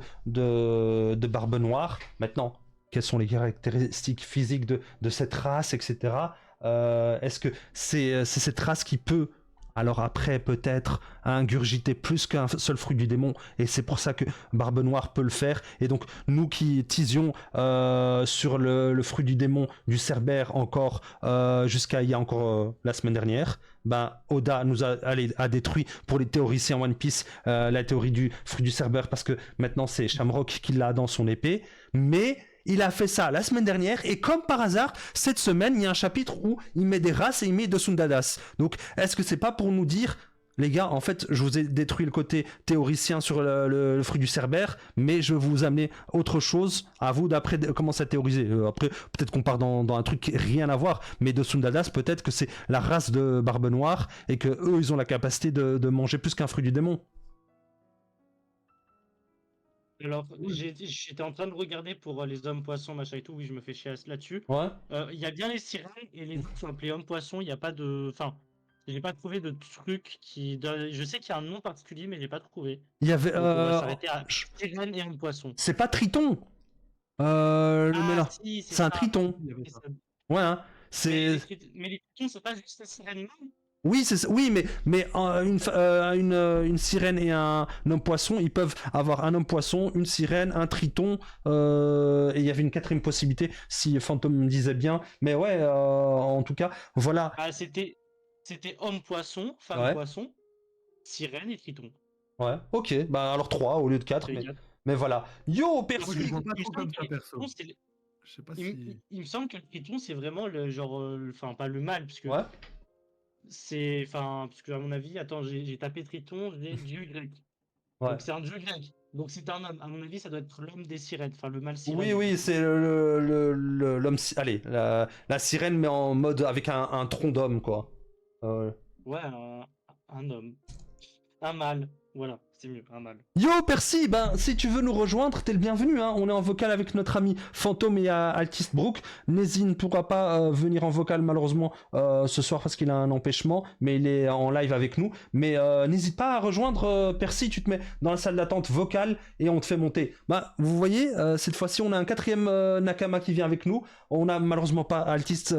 Barbe Noire. Maintenant, quelles sont les caractéristiques physiques de cette race, etc. Est-ce que c'est cette race qui peut, alors après peut-être, ingurgiter plus qu'un seul fruit du démon, et c'est pour ça que Barbe Noire peut le faire. Et donc nous qui teasions sur le fruit du démon du Cerbère encore jusqu'à il y a encore la semaine dernière, ben Oda nous a détruit pour les théoriciens One Piece la théorie du fruit du Cerbère, parce que maintenant c'est Shamrock qui l'a dans son épée, mais il a fait ça la semaine dernière, et comme par hasard, cette semaine, il y a un chapitre où il met des races et il met de Sundadas. Donc, est-ce que c'est pas pour nous dire, les gars, en fait, je vous ai détruit le côté théoricien sur le fruit du Cerbère, mais je vais vous amener autre chose, à vous d'après commencer à théoriser. Après, peut-être qu'on part dans un truc rien à voir, mais de Sundadas, peut-être que c'est la race de Barbe Noire, et que eux, ils ont la capacité de manger plus qu'un fruit du démon. Alors, j'étais en train de regarder pour les hommes poissons, machin et tout. Oui, je me fais chier là-dessus. Ouais. Il y a bien les sirènes et les autres sont appelés hommes poissons. Il n'y a pas de. Enfin, j'ai pas trouvé de truc qui. Je sais qu'il y a un nom particulier, mais j'ai pas trouvé. Il y avait... Donc, on va s'arrêter à sirène et hommes poissons. C'est pas Triton. Si, c'est un Triton. Il y avait C'est ça. ça. Ouais, hein. C'est... Mais les tritons, c'est pas juste les sirènes, non? Oui, oui, mais une sirène et un homme poisson, ils peuvent avoir un homme poisson, une sirène, un triton, et il y avait une 4e possibilité, si Phantom me disait bien. Mais ouais, en tout cas, voilà. Ah, c'était homme poisson, femme Ouais. poisson, sirène et triton. Ouais, ok, bah alors 3 au lieu de 4, C'est les mais, quatre. mais voilà. Yo, Moi, perso. je le vois pas Il me trop semble comme que ça, les perso. tritons, c'est Je sais pas Il, si. il me semble que le triton, c'est vraiment le genre. Enfin, pas le mal, puisque Ouais. c'est. Enfin, parce que à mon avis, attends, j'ai tapé triton, j'ai dieu grec. Ouais. Donc c'est un dieu grec. Donc c'est un homme. À mon avis, ça doit être l'homme des sirènes. Enfin, le mal Oui, sirène. oui, c'est l'homme... Allez, la sirène, mais en mode avec un tronc d'homme, quoi. Ouais, un homme. Un mâle. Voilà, c'est mieux, un mâle. Yo Percy, ben si tu veux nous rejoindre, t'es le bienvenu, hein. On est en vocal avec notre ami Fantôme et Altist Brook. Nézi ne pourra pas venir en vocal malheureusement ce soir parce qu'il a un empêchement, mais il est en live avec nous. Mais n'hésite pas à rejoindre Percy, tu te mets dans la salle d'attente vocale et on te fait monter. Bah vous voyez, cette fois-ci on a un 4e Nakama qui vient avec nous. On a malheureusement pas Altist,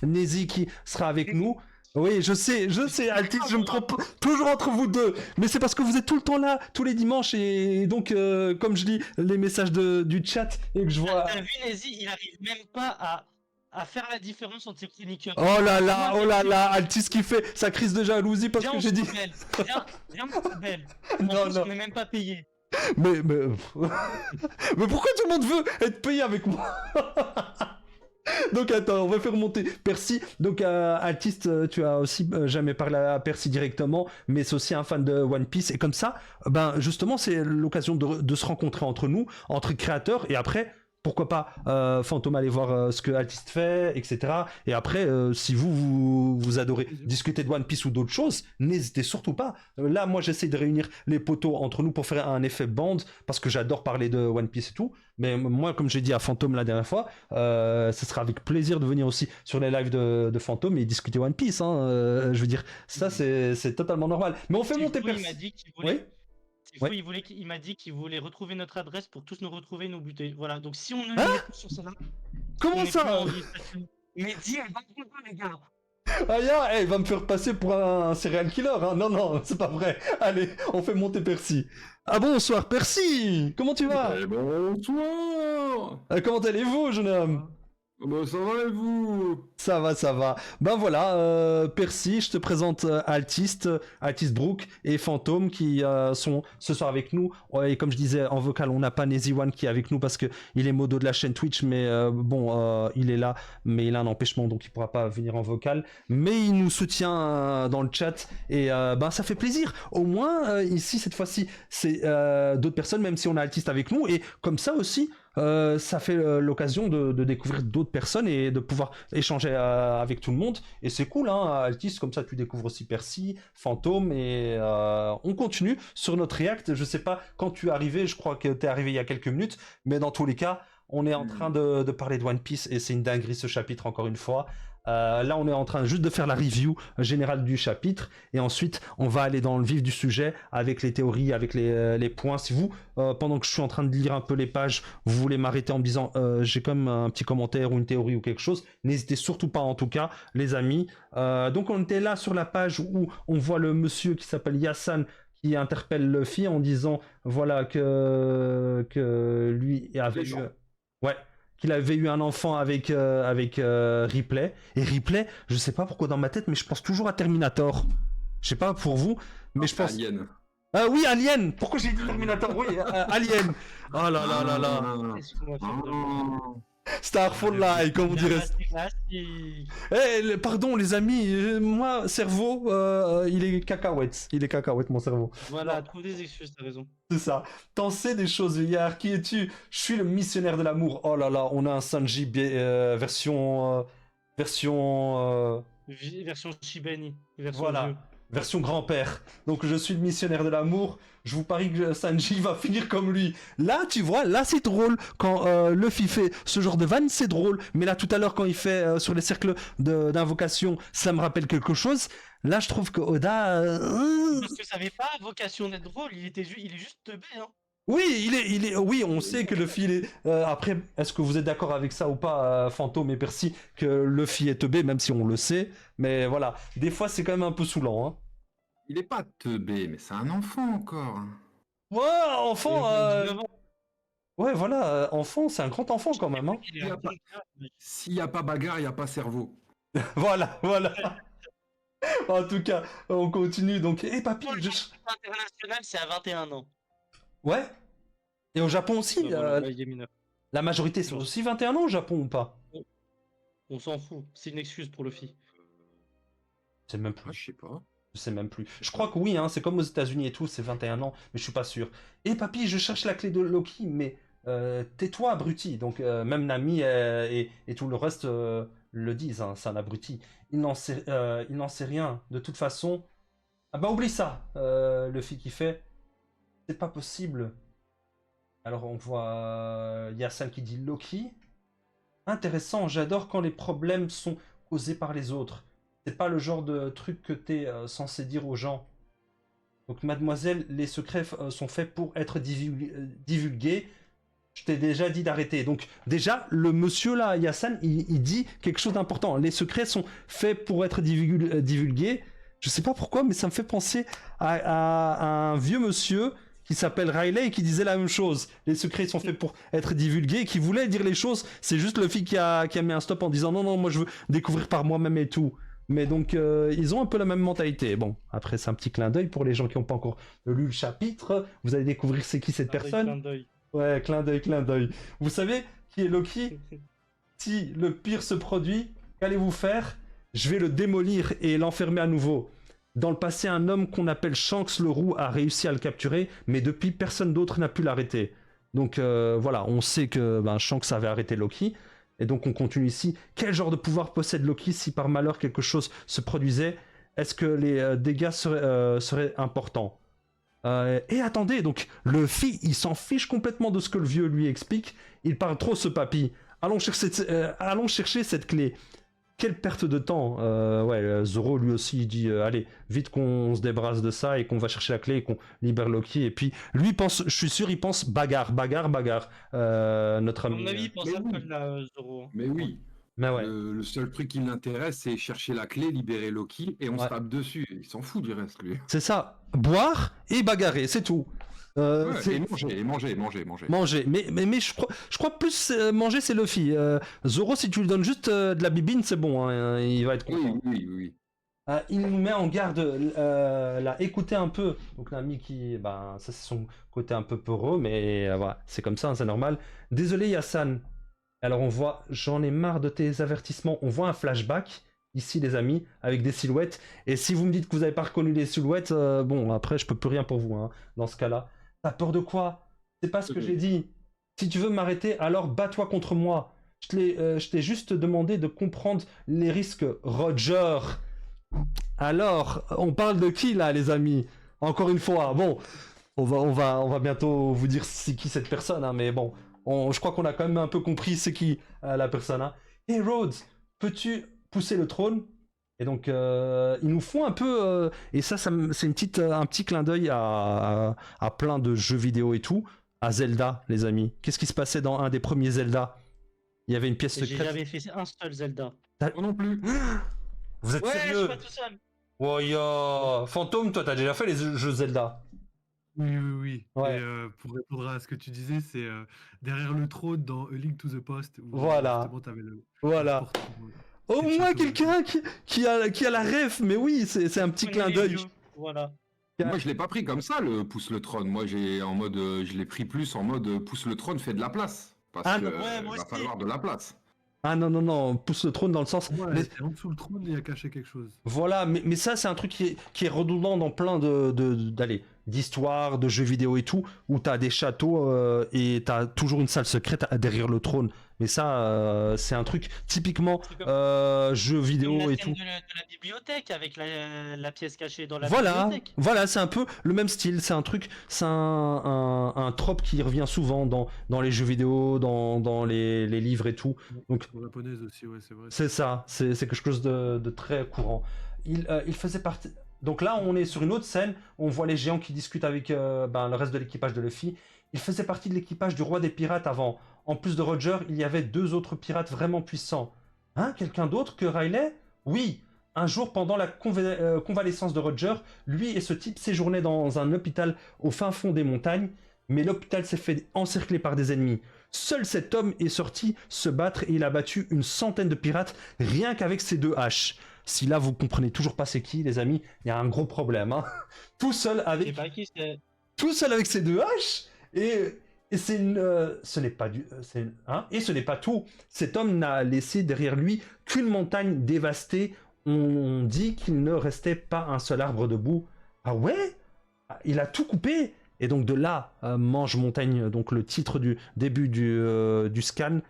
Nézi qui sera avec nous. Oui, je sais, Altis, je me trompe toujours entre vous deux, mais c'est parce que vous êtes tout le temps là, tous les dimanches, et donc, comme je lis les messages du chat, et que je vois... T'as vu, Nézi, il arrive même pas à faire la différence entre ses chroniqueurs. Oh là là, Altis qui fait sa crise de jalousie parce que j'ai dit... Viens, mon belle. Non, On n'est même pas payé. Mais... mais pourquoi tout le monde veut être payé avec moi? Donc attends, on va faire monter Percy. Donc Altist, tu as aussi jamais parlé à Percy directement, mais c'est aussi un fan de One Piece. Et comme ça, ben justement, c'est l'occasion de se rencontrer entre nous, entre créateurs. Et après, pourquoi pas Fantôme aller voir ce que Altist fait, etc. Et après, si vous adorez discuter de One Piece ou d'autres choses, n'hésitez surtout pas. Là, moi, j'essaie de réunir les poteaux entre nous pour faire un effet bande, parce que j'adore parler de One Piece et tout. Mais moi, comme j'ai dit à Fantôme la dernière fois, ce sera avec plaisir de venir aussi sur les lives de Fantôme et discuter One Piece. Hein. Je veux dire, ça, c'est totalement normal. Mais on fait monter Percy. Il m'a dit qu'il voulait... Oui. Ouais. Il m'a dit qu'il voulait retrouver notre adresse pour tous nous retrouver et nous buter. Voilà, donc si on ne met sur ça là. Comment ça? Mais dis, les gars. Ah, il va me faire passer pour un serial killer. Hein. Non, c'est pas vrai. Allez, on fait monter Percy. Ah bonsoir Percy. Comment tu vas? Bonsoir. Comment allez-vous, jeune homme? Bon, ça va et vous? Ça va, ça va. Ben voilà, Percy, je te présente Altiste, Altiste Brook et Fantôme qui sont ce soir avec nous. Ouais, et comme je disais en vocal, on n'a pas Nazy One qui est avec nous parce que il est modo de la chaîne Twitch, mais il est là, mais il a un empêchement donc il pourra pas venir en vocal. Mais il nous soutient dans le chat et ben ça fait plaisir. Au moins ici cette fois-ci, c'est d'autres personnes, même si on a Altiste avec nous et comme ça aussi. Ça fait l'occasion de découvrir d'autres personnes et de pouvoir échanger avec tout le monde. Et c'est cool, hein, Altis, comme ça tu découvres aussi Percy, Fantôme, et on continue sur notre React. Je sais pas quand tu es arrivé, je crois que tu es arrivé il y a quelques minutes, mais dans tous les cas, on est en train de parler de One Piece et c'est une dinguerie ce chapitre encore une fois. Là, on est en train juste de faire la review générale du chapitre et ensuite, on va aller dans le vif du sujet avec les théories, avec les points. Si vous, pendant que je suis en train de lire un peu les pages, vous voulez m'arrêter en me disant j'ai comme un petit commentaire ou une théorie ou quelque chose, n'hésitez surtout pas en tout cas, les amis. Donc, on était là sur la page où on voit le monsieur qui s'appelle Yassan qui interpelle Luffy en disant voilà que lui avait eu... Ouais, qu'il avait eu un enfant avec Ripley. Et Ripley, je sais pas pourquoi dans ma tête, mais je pense toujours à Terminator. Je sais pas pour vous, mais je pense... Alien. Ah oui, Alien. Pourquoi j'ai dit Terminator? Oui, Alien. Oh là là là là. Laisse-moi faire de moi. Starfall Live, comme on dirait. Classique. Pardon les amis, moi, cerveau, il est cacahuète. Il est cacahuète, mon cerveau. Voilà, trouve des excuses, t'as raison. C'est ça. T'en sais des choses, Villar. Qui es-tu? Je suis le missionnaire de l'amour. Oh là là, on a un Sanji version... Version Shibani. Version Voilà. vieux. Version grand-père. Donc je suis le missionnaire de l'amour. Je vous parie que Sanji va finir comme lui. Là, tu vois, là c'est drôle. Quand Luffy fait ce genre de vanne, c'est drôle. Mais là, tout à l'heure, quand il fait sur les cercles d'invocation, ça me rappelle quelque chose. Là, je trouve que Oda... Parce que ça avait pas vocation d'être drôle, il est juste teubé, hein. Oui, oui, on sait que Luffy il est. Après, est-ce que vous êtes d'accord avec ça ou pas, Fantôme et Percy, que Luffy est teubé, même si on le sait. Mais voilà, des fois c'est quand même un peu saoulant. Hein. Il est pas teubé, mais c'est un enfant encore. Ouais, enfant. Ouais, voilà, enfant, c'est un grand enfant quand même. Hein. Il est un peu- S'il n'y a pas bagarre, il n'y a pas cerveau. Voilà, voilà. En tout cas, on continue. Donc, papy, Pour le international, c'est à 21 ans. Ouais. Et au Japon aussi, Voilà, là, il est mineur. la majorité sont aussi 21 ans au Japon ou pas? On s'en fout, c'est une excuse pour Luffy. Je sais même Ah, plus. je sais pas. Je sais même plus. Je crois que oui, hein, c'est comme aux États-Unis et tout, c'est 21 ans, mais je suis pas sûr. Et papy, je cherche la clé de Loki, mais tais-toi, abruti. Donc même Nami et tout le reste le disent, hein, c'est un abruti. Il n'en sait rien. De toute façon, ah bah oublie ça. Luffy qui fait, c'est pas possible. Alors on voit Yassan qui dit Loki. Intéressant, j'adore quand les problèmes sont causés par les autres. C'est pas le genre de truc que t'es censé dire aux gens. Donc mademoiselle, les secrets sont faits pour être divulgués. Je t'ai déjà dit d'arrêter. Donc déjà, le monsieur là, Yassan, il dit quelque chose d'important. Les secrets sont faits pour être divulgués. Je sais pas pourquoi, mais ça me fait penser à un vieux monsieur qui s'appelle Riley et qui disait la même chose. Les secrets sont faits pour être divulgués, qui voulait dire les choses. C'est juste Luffy qui a mis un stop en disant non, moi je veux découvrir par moi-même et tout. Mais donc, ils ont un peu la même mentalité. Bon, après, c'est un petit clin d'œil pour les gens qui n'ont pas encore lu le chapitre. Vous allez découvrir c'est qui cette personne. Clin d'œil. Ouais, clin d'œil. Vous savez qui est Loki? Si le pire se produit, qu'allez-vous faire? Je vais le démolir et l'enfermer à nouveau. Dans le passé, un homme qu'on appelle Shanks le Roux a réussi à le capturer, mais depuis, personne d'autre n'a pu l'arrêter. Donc voilà, on sait que Shanks avait arrêté Loki. Et donc on continue ici. Quel genre de pouvoir possède Loki si par malheur quelque chose se produisait? Est-ce que les dégâts seraient importants? Et attendez, donc Luffy, il s'en fiche complètement de ce que le vieux lui explique. Il parle trop ce papy. Allons chercher cette clé. Quelle perte de temps. Ouais, Zoro lui aussi il dit allez, vite qu'on se débarrasse de ça et qu'on va chercher la clé et qu'on libère Loki. Et puis lui pense, je suis sûr, il pense bagarre. Notre À ami. mon avis, il pense Mais à oui. Paul là, Zoro. Mais oui, Mais ouais. le seul truc qui l'intéresse, c'est chercher la clé, libérer Loki, et on Ouais. se tape dessus. Il s'en fout du reste, lui. C'est ça, boire et bagarrer, c'est tout. C'est- Et manger. Manger, mais je crois plus manger c'est Luffy. Zoro, si tu lui donnes juste de la bibine, c'est bon, hein, il va être content. Oui. Il nous met en garde, là, écoutez un peu. Donc l'ami qui, ben, ça c'est son côté un peu peureux, mais voilà, c'est comme ça, hein, c'est normal. Désolé Yassan. Alors on voit, j'en ai marre de tes avertissements. On voit un flashback ici les amis avec des silhouettes. Et si vous me dites que vous n'avez pas reconnu les silhouettes, bon après je peux plus rien pour vous hein, dans ce cas-là. T'as peur de quoi? C'est pas ce que j'ai dit. Si tu veux m'arrêter, alors bats-toi contre moi. Je t'ai juste demandé de comprendre les risques, Roger. Alors, on parle de qui là, les amis? Encore une fois, bon, on va bientôt vous dire c'est qui cette personne, hein, mais bon, je crois qu'on a quand même un peu compris c'est qui la personne. Hein. Hey Rhodes, peux-tu pousser le trône? Et donc, ils nous font un peu, et ça c'est un petit clin d'œil à plein de jeux vidéo et tout, à Zelda, les amis. Qu'est-ce qui se passait dans un des premiers Zelda? Il y avait une pièce Et j'ai secrète. jamais fait un seul Zelda. Moi non plus. Vous êtes Ouais, je sérieux? suis pas tout seul. Oh yo, Fantôme, toi t'as déjà fait les jeux Zelda? Oui. Ouais. Et pour répondre à ce que tu disais, c'est derrière le trône dans A Link to the Past. Où, Voilà. justement, t'avais le Voilà. sport pour, Au c'est moins château, quelqu'un qui a la ref, mais oui, c'est un petit On clin est d'œil. vieux, Voilà. Moi, je l'ai pas pris comme ça, le pousse le trône. Moi, je l'ai pris plus en mode pousse le trône, fait de la place. Parce Ah, que ouais, moi va aussi. falloir de la place. Ah non, pousse le trône dans le sens. Ouais, Mais, c'est en dessous le trône, il y a caché quelque chose. voilà, mais ça c'est un truc qui est redondant dans plein d'histoires, de jeux vidéo et tout, où t'as des châteaux et t'as toujours une salle secrète derrière le trône. Mais ça, c'est un truc typiquement C'est comme- jeux Comme vidéo la et scène tout. de la bibliothèque avec la pièce cachée dans la Voilà, bibliothèque. voilà, c'est un peu le même style. C'est un truc, c'est un trope qui revient souvent dans les jeux vidéo, dans les livres et tout. Donc, Pour japonaise aussi, ouais, c'est vrai. c'est ça, c'est quelque chose de très courant. Il faisait partie. Donc là, on est sur une autre scène. On voit les géants qui discutent avec le reste de l'équipage de Luffy. Il faisait partie de l'équipage du roi des pirates avant. En plus de Roger, il y avait 2 autres pirates vraiment puissants. Hein, quelqu'un d'autre que Riley? Oui. Un jour, pendant la convalescence de Roger, lui et ce type séjournaient dans un hôpital au fin fond des montagnes, mais l'hôpital s'est fait encercler par des ennemis. Seul cet homme est sorti se battre et il a battu une centaine de pirates rien qu'avec ses 2 haches. Si là vous comprenez toujours pas c'est qui, les amis, il y a un gros problème. Hein. Tout seul Et avec bah qui c'est tout seul avec ses 2 haches et c'est une ce n'est pas et ce n'est pas tout. Cet homme n'a laissé derrière lui qu'une montagne dévastée. On dit qu'il ne restait pas un seul arbre debout. Ah ouais? Il a tout coupé. Et donc de là, Mange Montagne, donc le titre du début du scan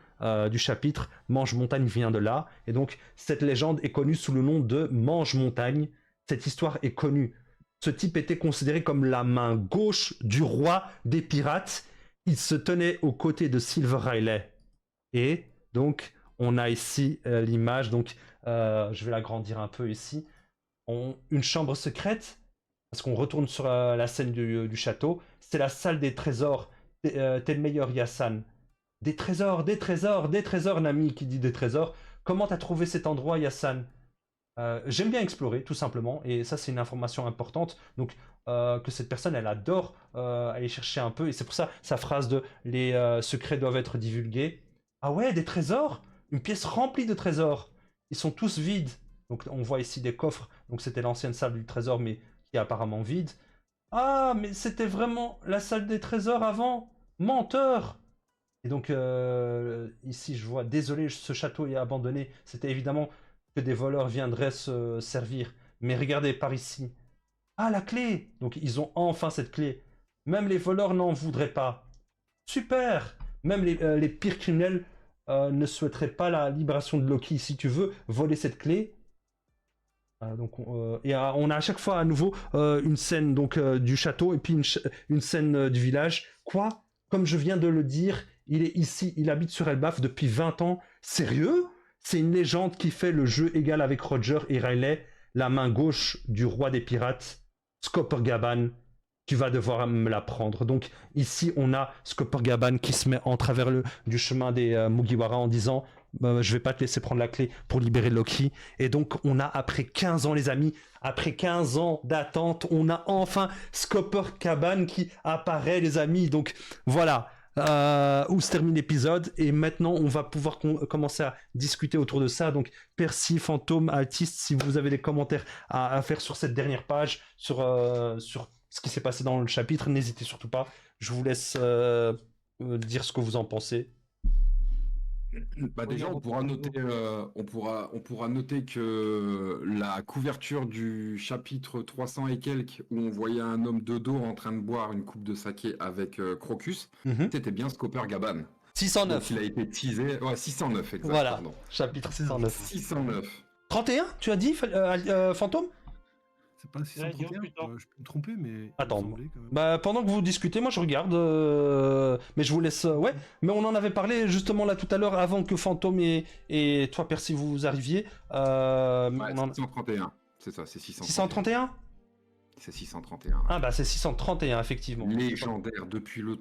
du chapitre, Mange Montagne vient de là. Et donc cette légende est connue sous le nom de Mange Montagne. Cette histoire est connue. Ce type était considéré comme la main gauche du roi des pirates. Il se tenait aux côtés de Silver Riley. Et donc on a ici l'image. Donc je vais l'agrandir un peu ici. Une chambre secrète. Parce qu'on retourne sur la scène du château. C'est la salle des trésors. T'es le meilleur, Yassan. Des trésors, Nami qui dit des trésors. Comment t'as trouvé cet endroit, Yassan? J'aime bien explorer, tout simplement. Et ça, c'est une information importante. Donc, que cette personne, elle adore aller chercher un peu. Et c'est pour ça, sa phrase de les secrets doivent être divulgués. Ah ouais, des trésors? Une pièce remplie de trésors. Ils sont tous vides. Donc, on voit ici des coffres. Donc, c'était l'ancienne salle du trésor, mais qui est apparemment vide. Ah, mais c'était vraiment la salle des trésors avant. Menteur! Et donc, ici, je vois, désolé, ce château est abandonné. C'était évidemment que des voleurs viendraient se servir. Mais regardez par ici. Ah, la clé! Donc, ils ont enfin cette clé. Même les voleurs n'en voudraient pas. Super! Même les pires criminels ne souhaiteraient pas la libération de Loki. Si tu veux voler cette clé, on a à chaque fois à nouveau une scène donc du château et puis une scène du village. Quoi? Comme je viens de le dire, il est ici, il habite sur Elbaf depuis 20 ans. Sérieux? C'est une légende qui fait le jeu égal avec Roger et Riley, la main gauche du roi des pirates, Skopper-Gaban. Tu vas devoir me la prendre. Donc ici, on a Skopper-Gaban qui se met en travers du chemin des Mugiwara en disant je vais pas te laisser prendre la clé pour libérer Loki. Et donc, on a, après 15 ans, les amis, après 15 ans d'attente, on a enfin Copacabana qui apparaît, les amis. Donc, voilà. Où se termine l'épisode, et maintenant on va pouvoir commencer à discuter autour de ça. Donc Percy, Fantôme, Altiste, si vous avez des commentaires à faire sur cette dernière page, sur ce qui s'est passé dans le chapitre, n'hésitez surtout pas. Je vous laisse dire ce que vous en pensez. Bah déjà, on pourra noter que la couverture du chapitre 300 et quelques, où on voyait un homme de dos en train de boire une coupe de saké avec Crocus, c'était bien Copacabana. 609. Donc il a été teasé. Ouais, 609, exact. Voilà, pardon. chapitre 609. 609. 31, tu as dit, Fantôme? C'est pas 631, je peux me tromper, mais. Attends, il me semblait quand même. bah, pendant que vous discutez, moi je regarde, mais je vous laisse. Ouais, mais on en avait parlé justement là tout à l'heure avant que Fantôme et toi, Percy, vous arriviez. Ouais, on en... 631. C'est ça, c'est 631. 631. C'est 631. Ah bah c'est 631 effectivement. Légendaire depuis le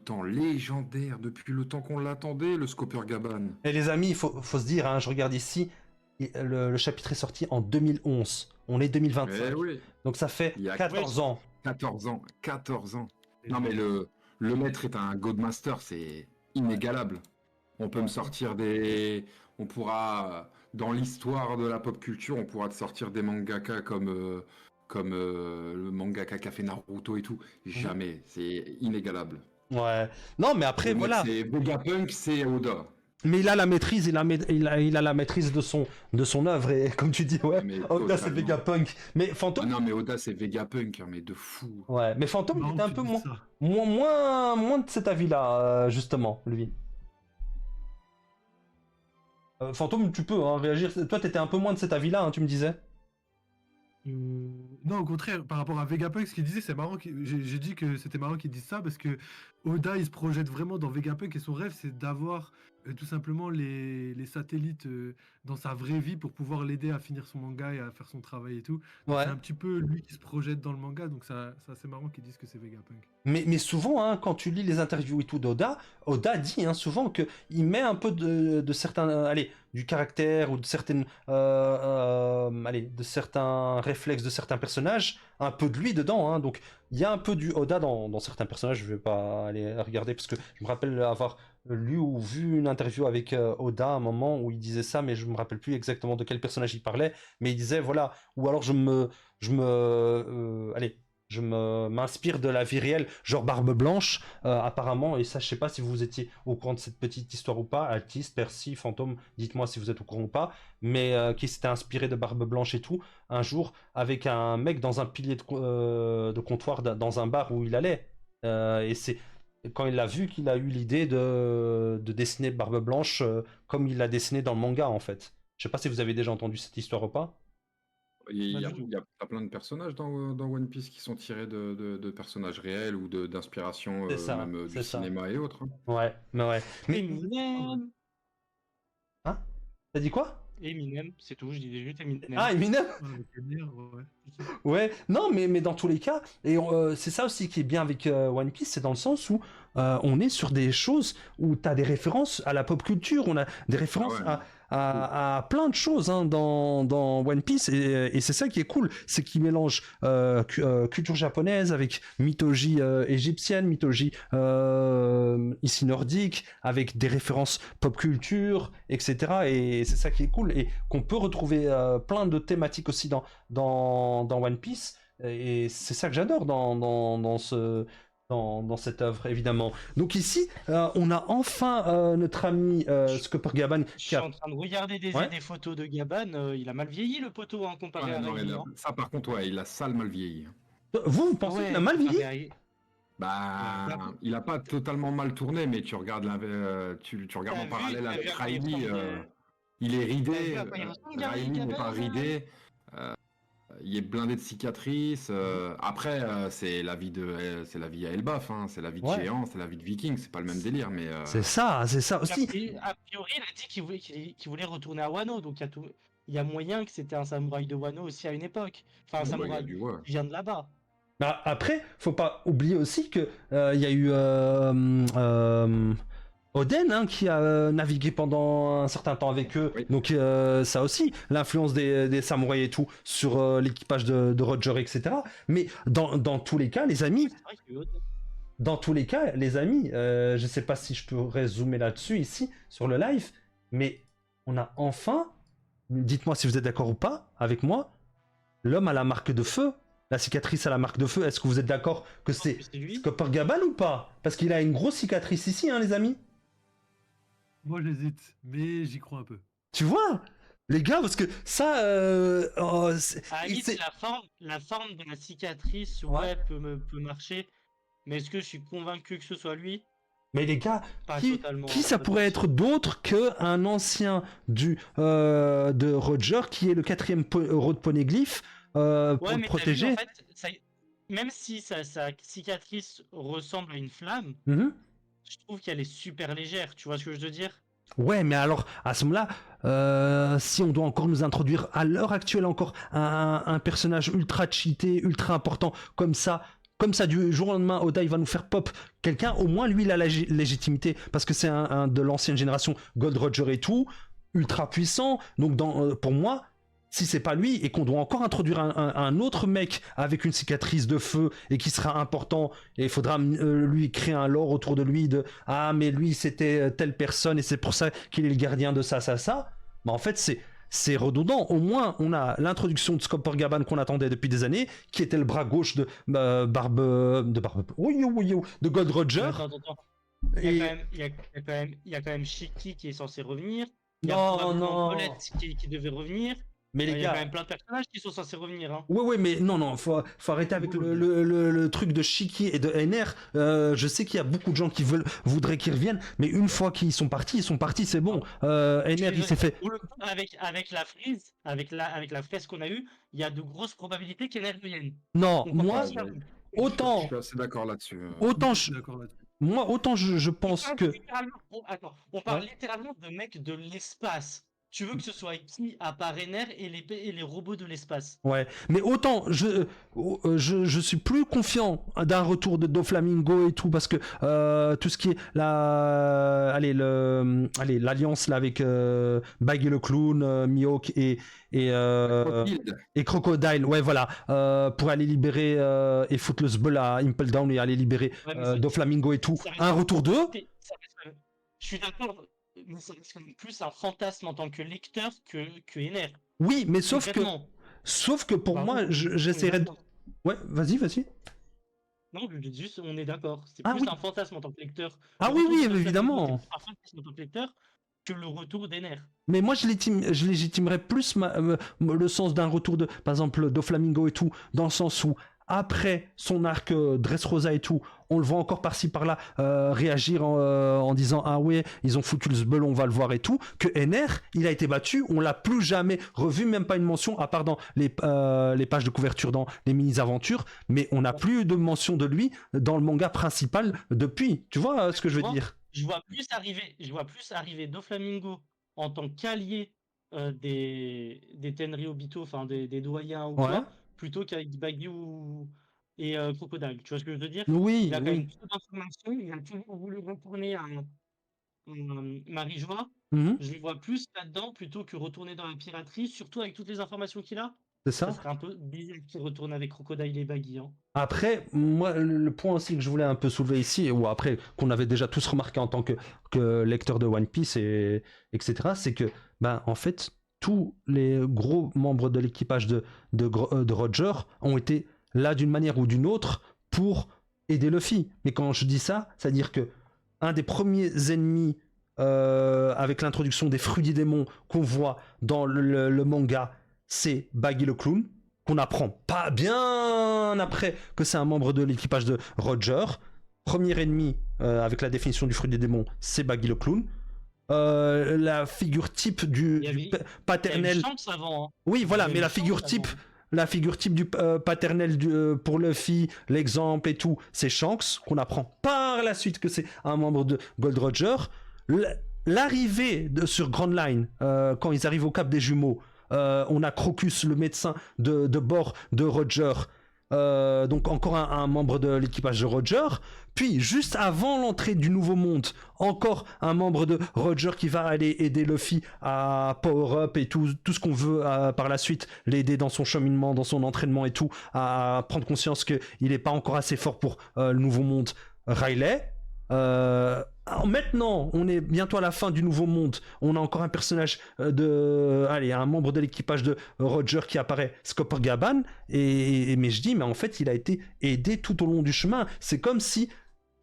temps qu'on l'attendait, le Copacabana. Et les amis, il faut se dire, hein, je regarde ici, le chapitre est sorti en 2011. On est 2025. Eh oui. Donc ça fait Il y a 14 ans. 14 ans. Non mais le maître est un Godmaster, c'est inégalable. On peut me sortir on pourra, dans l'histoire de la pop culture, on pourra te sortir des mangaka comme le mangaka qui a fait Naruto et tout. Jamais, c'est inégalable. Ouais. Non mais après Le voilà. mec, c'est Vegapunk, c'est Oda. Mais il a la maîtrise, il a la maîtrise de son œuvre, et comme tu dis, ouais, Mais Oda c'est totalement. Vegapunk. Mais Fantôme, Ah non mais Oda c'est Vegapunk, hein, mais de fou. ouais, mais Fantôme il Marrant était un que peu tu dises ça. moins de cet avis-là, justement, lui. Fantôme, tu peux hein, réagir. Toi, t'étais un peu moins de cet avis-là, hein, tu me disais. Non, au contraire, par rapport à Vegapunk, ce qu'il disait, c'est marrant. J'ai dit que c'était marrant qu'il dise ça parce que Oda, il se projette vraiment dans Vegapunk et son rêve, c'est d'avoir tout simplement les satellites dans sa vraie vie pour pouvoir l'aider à finir son manga et à faire son travail et tout. Donc Ouais. c'est un petit peu lui qui se projette dans le manga, donc c'est assez marrant qu'ils disent que c'est Vegapunk. Mais souvent, hein, quand tu lis les interviews et tout d'Oda, Oda dit hein, souvent qu'il met un peu de certains, allez, du caractère ou de certaines, de certains réflexes de certains personnages, un peu de lui dedans. Hein, donc il y a un peu du Oda dans certains personnages. Je vais pas aller regarder parce que je me rappelle avoir lu ou vu une interview avec Oda à un moment où il disait ça, mais je me rappelle plus exactement de quel personnage il parlait. Mais il disait voilà, ou alors je m'inspire de la vie réelle, genre Barbe Blanche, apparemment, et ça, je sais pas si vous étiez au courant de cette petite histoire ou pas, Altis, Percy, Fantôme, dites-moi si vous êtes au courant ou pas, mais qui s'était inspiré de Barbe Blanche et tout, un jour, avec un mec dans un pilier de comptoir dans un bar où il allait, et c'est quand il l'a vu qu'il a eu l'idée de dessiner Barbe Blanche comme il l'a dessiné dans le manga, en fait. Je sais pas si vous avez déjà entendu cette histoire ou pas. Il y a, Pas du tout. il y a plein de personnages dans One Piece qui sont tirés de personnages réels ou d'inspiration C'est ça, même c'est du ça. cinéma et autres. Hein. Ouais, mais ouais. Mais, Eminem. hein? T'as dit quoi? Eminem, c'est tout, je disais juste Eminem. Ah, Eminem? Ouais, avec les nerfs, ouais. Ouais, non, mais dans tous les cas, et c'est ça aussi qui est bien avec One Piece, c'est dans le sens où on est sur des choses où tu as des références à la pop culture, on a des références Ah ouais. à plein de choses hein, dans One Piece, et c'est ça qui est cool, c'est qu'il mélange culture japonaise avec mythologie égyptienne, mythologie ici nordique, avec des références pop culture, etc. Et c'est ça qui est cool, et qu'on peut retrouver plein de thématiques aussi dans One Piece, et c'est ça que j'adore dans cette œuvre, évidemment. Donc ici, on a enfin notre ami Copacabana Je qui suis a... en train de regarder des Ouais. photos de Gaban, il a mal vieilli le poteau hein, comparé Ouais, à non, Rayleigh, hein. ça par contre, ouais, il a sale mal vieilli. Vous pensez Ouais, qu'il a mal vieilli? comparé à Rayleigh. Bah, Ouais, il a pas totalement mal tourné, mais tu regardes, tu regardes T'as en vu- parallèle t'as avec vu à quoi il Riley, ressemblait il est T'as vu ridé, à quoi il ressemble, Gary Riley n'est pas Gaban, ridé, il est blindé de cicatrices. Après, c'est la vie à Elbaf, hein, c'est la vie de Ouais. géant, c'est la vie de viking, c'est pas le même délire, mais C'est ça aussi. A priori, il a dit qu'il voulait retourner à Wano, donc il y a moyen que c'était un samouraï de Wano aussi à une époque. Enfin, un bon, bah, il a samouraï dû, ouais. qui vient de là-bas. Bah, après, faut pas oublier aussi que il y a eu Oden, hein, qui a navigué pendant un certain temps avec eux. Oui. Donc ça aussi, l'influence des samouraïs et tout sur l'équipage de Roger, etc. Mais dans tous les cas, les amis, C'est vrai qu'il y a eu Oden. dans tous les cas, les amis, je sais pas si je pourrais zoomer là-dessus ici, sur le live, mais on a enfin, dites-moi si vous êtes d'accord ou pas avec moi, l'homme à la marque de feu, la cicatrice à la marque de feu. Est-ce que vous êtes d'accord que Je pense c'est que c'est lui. Coppergaban ou pas? Parce qu'il a une grosse cicatrice ici, hein, les amis. Moi, j'hésite, mais j'y crois un peu. Tu vois? Les gars, parce que ça, À la limite, la forme de la cicatrice, Ouais. ouais, peut marcher. Mais est-ce que je suis convaincu que ce soit lui? mais les gars, Pas qui, totalement. qui ça pas pourrait totalement. être d'autre qu'un ancien de Roger, qui est le 4e road poneglyph pour Ouais, le mais t'as vu, protéger? en fait, même si sa cicatrice ressemble à une flamme, Mhm. je trouve qu'elle est super légère. Tu vois ce que je veux dire? Ouais, mais alors, à ce moment-là, si on doit encore nous introduire à l'heure actuelle encore un personnage ultra cheaté, ultra important, comme ça, du jour au lendemain, Oda il va nous faire pop quelqu'un, au moins lui il a la légitimité, parce que c'est un de l'ancienne génération, Gold Roger et tout, ultra puissant, donc pour moi, si c'est pas lui, et qu'on doit encore introduire un autre mec avec une cicatrice de feu, et qui sera important, et il faudra lui créer un lore autour de lui, de « Ah, mais lui c'était telle personne, et c'est pour ça qu'il est le gardien de ça, ça, ça », bah en fait c'est redondant. Au moins, on a l'introduction de Coppergaban qu'on attendait depuis des années, qui était le bras gauche de de Gold Roger. Attends. Et- Il y a quand même Shiki qui est censé revenir. Il y a Non, probablement non. Paulette qui devait revenir. Mais les Il y a quand gars, même plein de personnages qui sont censés revenir. Hein. ouais, mais non, faut arrêter avec le truc de Shiki et de NR. Je sais qu'il y a beaucoup de gens qui voudraient qu'ils reviennent, mais une fois qu'ils sont partis, c'est bon. NR, il s'est fait. Pour le coup, avec la frise, avec la fraise qu'on a eue, il y a de grosses probabilités qu'elle revienne. Non, On moi, comprend ça. Je autant, suis assez d'accord là-dessus. autant, Je suis d'accord là-dessus. autant je pense que. On parle Ouais. littéralement de mecs de l'espace. Tu veux que ce soit qui à part Ener et les robots de l'espace? Ouais, mais autant je suis plus confiant d'un retour de Doflamingo et tout, parce que tout ce qui est l'alliance là avec Baggy le clown, Mihawk et Crocodile. et Crocodile, ouais voilà, pour aller libérer et foutre le sbul à Impel Down et aller libérer Ouais, mais c'est- Doflamingo et tout. ça reste- Un retour d'eux. Ça reste quand même- Je suis d'accord, mais ça reste quand même plus un fantasme en tant que lecteur que Ener. Oui, mais sauf que pour Bah moi, oui, on est j'essaierais de. d'accord. Ouais, vas-y. Non, je dis juste, on est d'accord. C'est Ah plus oui. un fantasme en tant que lecteur. Ah Le oui, retour oui, de Doflamingo, évidemment. c'est un fantasme en tant que lecteur que le retour d'Ener. Mais moi, je légitimerais plus le sens d'un retour de, par exemple, Doflamingo et tout, dans le sens où, après son arc Dressrosa et tout, on le voit encore par-ci par-là réagir en disant ah ouais, ils ont foutu le sbeul, on va le voir et tout, que NR, il a été battu, on l'a plus jamais revu, même pas une mention, à part dans les pages de couverture dans les mini-aventures, mais on n'a plus de mention de lui dans le manga principal depuis. Tu vois ce que je veux dire? Je vois plus arriver Doflamingo en tant qu'allié des Tenryobito, enfin des doyens ou Ouais. quoi, plutôt qu'avec Baggy et Crocodile. Tu vois ce que je veux dire? Oui, Il a quand même oui. trop d'informations, il a toujours voulu retourner à Marie-Joie. Mhm, Je le vois plus là-dedans plutôt que retourner dans la piraterie, surtout avec toutes les informations qu'il a. c'est Ça ça. serait un peu bizarre qu'il retourne avec Crocodile et Baggy. Hein. Après, moi, le point aussi que je voulais un peu soulever ici, ou après, qu'on avait déjà tous remarqué en tant que lecteur de One Piece, etc., c'est que, ben, en fait, tous les gros membres de l'équipage de Roger ont été là d'une manière ou d'une autre pour aider Luffy. Mais quand je dis ça, c'est-à-dire que un des premiers ennemis avec l'introduction des fruits du démon qu'on voit dans le manga, c'est Baggy le clown, qu'on apprend pas bien après que c'est un membre de l'équipage de Roger. Premier ennemi avec la définition du fruit des démons, c'est Baggy le clown. La figure type Il y avait- du Il y a eu paternel. Shanks avant. Hein. Oui, voilà, Il y a mais eu la Shanks figure avant. type, du paternel pour Luffy, l'exemple et tout, c'est Shanks, qu'on apprend par la suite que c'est un membre de Gold Roger. L'arrivée sur Grand Line, quand ils arrivent au Cap des Jumeaux, on a Crocus, le médecin de bord de Roger. donc encore un membre de l'équipage de Roger. Puis, juste avant l'entrée du Nouveau Monde, encore un membre de Roger qui va aller aider Luffy à power up et tout ce qu'on veut par la suite, l'aider dans son cheminement, dans son entraînement et tout, à prendre conscience qu'il n'est pas encore assez fort pour le Nouveau Monde. Riley. Maintenant, on est bientôt à la fin du Nouveau Monde. On a encore un personnage un membre de l'équipage de Roger qui apparaît, Scopper Gaban. Mais je dis, mais en fait, il a été aidé tout au long du chemin. C'est comme si,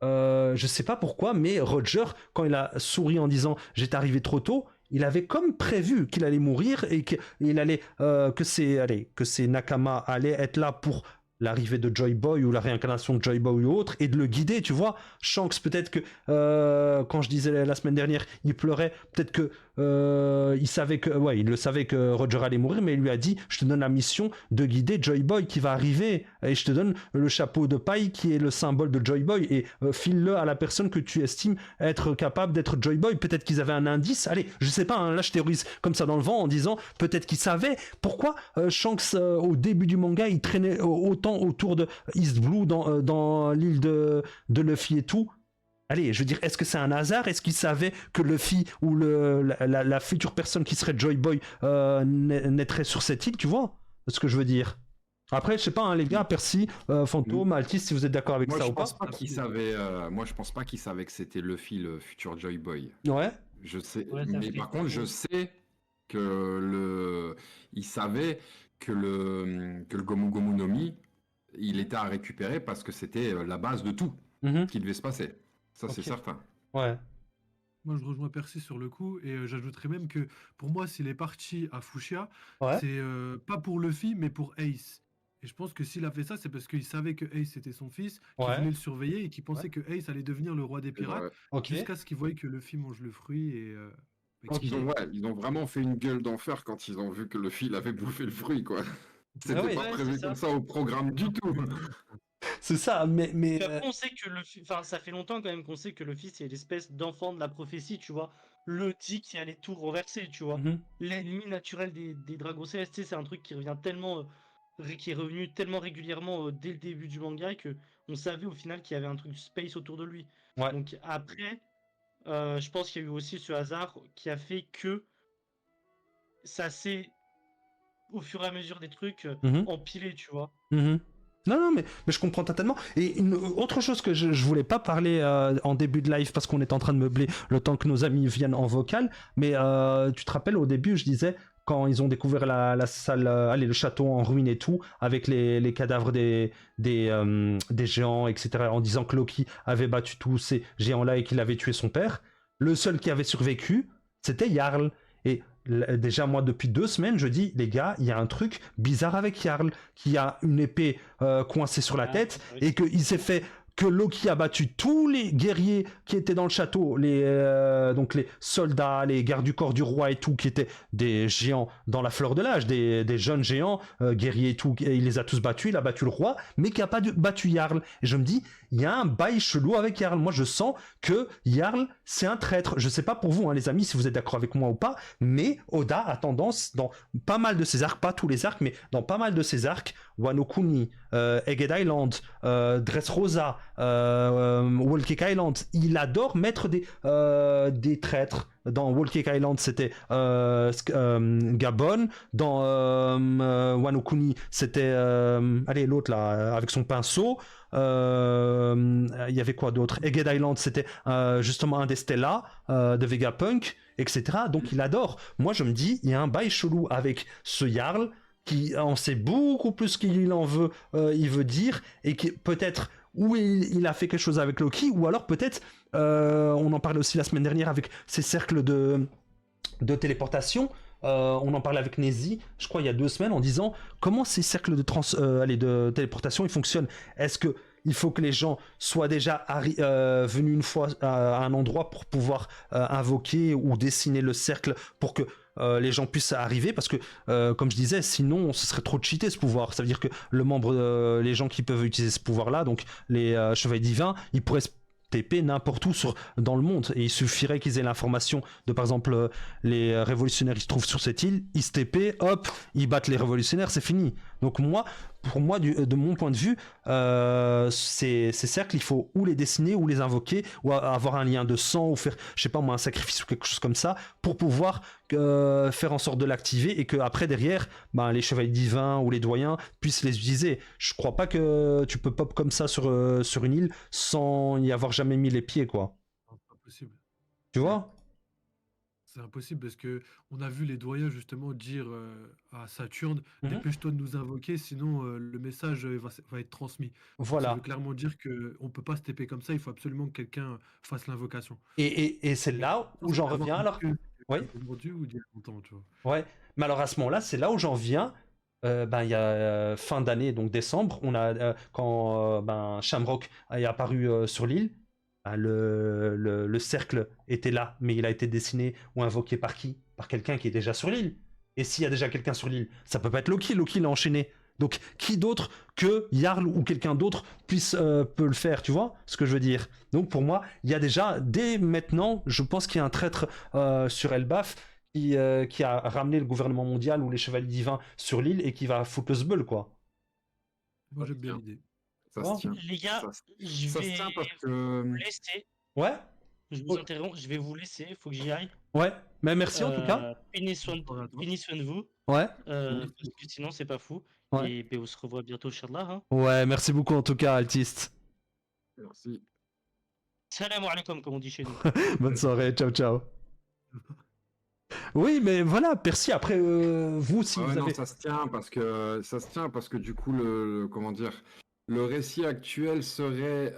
je sais pas pourquoi, mais Roger, quand il a souri en disant j'étais arrivé trop tôt, il avait comme prévu qu'il allait mourir et qu'il allait que ses Nakama allaient être là pour l'arrivée de Joy Boy ou la réincarnation de Joy Boy ou autre, et de le guider, tu vois. Shanks, peut-être que quand je disais la semaine dernière, il pleurait, peut-être que il le savait que Roger allait mourir, mais il lui a dit je te donne la mission de guider Joy Boy qui va arriver, et je te donne le chapeau de paille qui est le symbole de Joy Boy, et file-le à la personne que tu estimes être capable d'être Joy Boy. Peut-être qu'ils avaient un indice, allez, je sais pas, hein, là je théorise comme ça dans le vent en disant peut-être qu'ils savaient pourquoi Shanks au début du manga il traînait autant autour de East Blue dans l'île de Luffy et tout. Allez, je veux dire, est-ce que c'est un hasard? Est-ce qu'il savait que Luffy ou la future personne qui serait Joy Boy naîtrait sur cette île, tu vois ce que je veux dire? Après, je sais pas, hein, les gars, Percy, Fantôme, Altis, si vous êtes d'accord avec ça ou pas. Moi, je pense pas qu'il savait que c'était Luffy, le futur Joy Boy. Ouais. Je sais, Ouais, mais par contre, je sais que il savait que le Gomu Gomu no Mi, il était à récupérer parce que c'était la base de tout qui devait se passer. Ça, c'est certain. Ouais. Moi, je rejoins Percy sur le coup, et j'ajouterais même que pour moi, s'il est parti à Fushia, Ouais. c'est pas pour Luffy, mais pour Ace. Et je pense que s'il a fait ça, c'est parce qu'il savait que Ace était son fils, qu'il Ouais. voulait le surveiller et qu'il pensait que Ace allait devenir le roi des pirates, Ok. jusqu'à ce qu'il voie que Luffy mange le fruit et. Ok. Ils ont vraiment fait une gueule d'enfer quand ils ont vu que Luffy il avait bouffé le fruit, quoi. C'était oui. pas Ouais, prévu c'est comme ça. ça au programme du tout. C'est ça, mais Puis après, on sait que enfin, ça fait longtemps quand même qu'on sait que Luffy c'est l'espèce d'enfant de la prophétie, tu vois. Le dit qui allait tout renverser, tu vois. L'ennemi naturel des dragons célestes, tu sais, c'est un truc qui revient tellement, qui est revenu tellement régulièrement dès le début du manga que on savait au final qu'il y avait un truc space autour de lui. Ouais. Donc après, je pense qu'il y a eu aussi ce hasard qui a fait que ça s'est, au fur et à mesure des trucs, empilé, tu vois. Non, mais je comprends totalement. Et une autre chose que je voulais pas parler en début de live parce qu'on est en train de meubler le temps que nos amis viennent en vocal, mais tu te rappelles au début, je disais, quand ils ont découvert la salle, le château en ruine et tout, avec les cadavres des géants, etc., en disant que Loki avait battu tous ces géants-là et qu'il avait tué son père, le seul qui avait survécu, c'était Jarl. Et déjà, moi, depuis 2 semaines, je dis, les gars, il y a un truc bizarre avec Jarl, qui a une épée coincée sur la tête, et qu'il s'est fait que Loki a battu tous les guerriers qui étaient dans le château, donc les soldats, les gardes du corps du roi et tout, qui étaient des géants dans la fleur de l'âge, des jeunes géants, guerriers et tout, et il les a tous battus, il a battu le roi, mais qui n'a pas battu Jarl. Et je me dis, il y a un bail chelou avec Jarl. Moi, je sens que Jarl, c'est un traître. Je sais pas pour vous, hein, les amis, si vous êtes d'accord avec moi ou pas, mais Oda a tendance, dans pas mal de ses arcs, pas tous les arcs, mais dans pas mal de ses arcs, Wano Kuni, Egghead Island, Dressrosa, Whole Cake Island, il adore mettre des traîtres. Dans Whole Cake Island, c'était Gabon. Dans Wano Kuni, c'était l'autre là, avec son pinceau. Il y avait quoi d'autre? Egghead Island, c'était justement un des Stella de Vegapunk, etc. Donc il adore. Moi, je me dis, il y a un bail chelou avec ce Jarl qui en sait beaucoup plus qu'il en veut, il veut dire, et qui peut-être ou il a fait quelque chose avec Loki, ou alors peut-être, on en parlait aussi la semaine dernière avec ces cercles de téléportation. On en parlait avec Nézi, je crois il y a 2 semaines, en disant comment ces cercles de téléportation ils fonctionnent. Est-ce que il faut que les gens soient déjà venus une fois à un endroit pour pouvoir invoquer ou dessiner le cercle pour que les gens puissent arriver, parce que comme je disais, sinon ce serait trop cheaté ce pouvoir. Ça veut dire que les gens qui peuvent utiliser ce pouvoir là, donc les chevaliers divins, ils pourraient se TP n'importe où dans le monde, et il suffirait qu'ils aient l'information de, par exemple, les révolutionnaires qui se trouvent sur cette île, ils se TP, hop, ils battent les révolutionnaires, c'est fini. Donc moi, pour moi, de mon point de vue, ces cercles, il faut ou les dessiner ou les invoquer, ou avoir un lien de sang, ou faire, je sais pas moi, un sacrifice ou quelque chose comme ça, pour pouvoir faire en sorte de l'activer et que après derrière, ben, les chevaliers divins ou les doyens puissent les utiliser. Je crois pas que tu peux pop comme ça sur une île sans y avoir jamais mis les pieds, quoi. Non, c'est impossible. Tu vois? C'est impossible parce que on a vu les doyens justement dire à Saturne, Mhm. dépêche-toi de nous invoquer, sinon le message va être transmis. Donc ça veut Voilà. clairement dire que on peut pas se taper comme ça, il faut absolument que quelqu'un fasse l'invocation. Et c'est Et là ça, où ça j'en peut avoir reviens lieu alors. Oui. aujourd'hui ou d'il y a longtemps, tu vois. Ouais, mais alors à ce moment-là, c'est là où j'en viens. Ben, il y a fin d'année, donc décembre, on a quand ben, Shamrock est apparu sur l'île, ben, le cercle était là, mais il a été dessiné ou invoqué par qui? Par quelqu'un qui est déjà sur l'île. Et s'il y a déjà quelqu'un sur l'île, ça peut pas être Loki. Loki l'a enchaîné. Donc qui d'autre que Jarl ou quelqu'un d'autre peut le faire, tu vois ce que je veux dire? Donc pour moi, il y a déjà dès maintenant, je pense qu'il y a un traître sur Elbaf qui a ramené le gouvernement mondial ou les chevaliers divins sur l'île et qui va foutre le sbeul, quoi. Moi Ça se j'aime bien tient. l'idée. Ça se Oh. tient. Les gars, Ça, je ça se vais tient parce vous que. laisser. Ouais, Je vous interromps, je vais vous laisser, il faut que j'y aille. ouais. Mais merci en tout cas. Prenez soin Bonne soirée à toi. prenez soin de vous, Ouais, Oui. parce que sinon c'est pas fou. ouais. Et ben, on se revoit bientôt, Inch'Allah. Hein. Ouais, merci beaucoup en tout cas, Altiste. Merci. Salam alaikum, comme on dit chez nous. Bonne soirée, ciao, ciao. Oui, mais voilà, Percy, après, vous, si Ah ouais, vous non, avez... ça se tient parce que du coup, comment dire, le récit actuel serait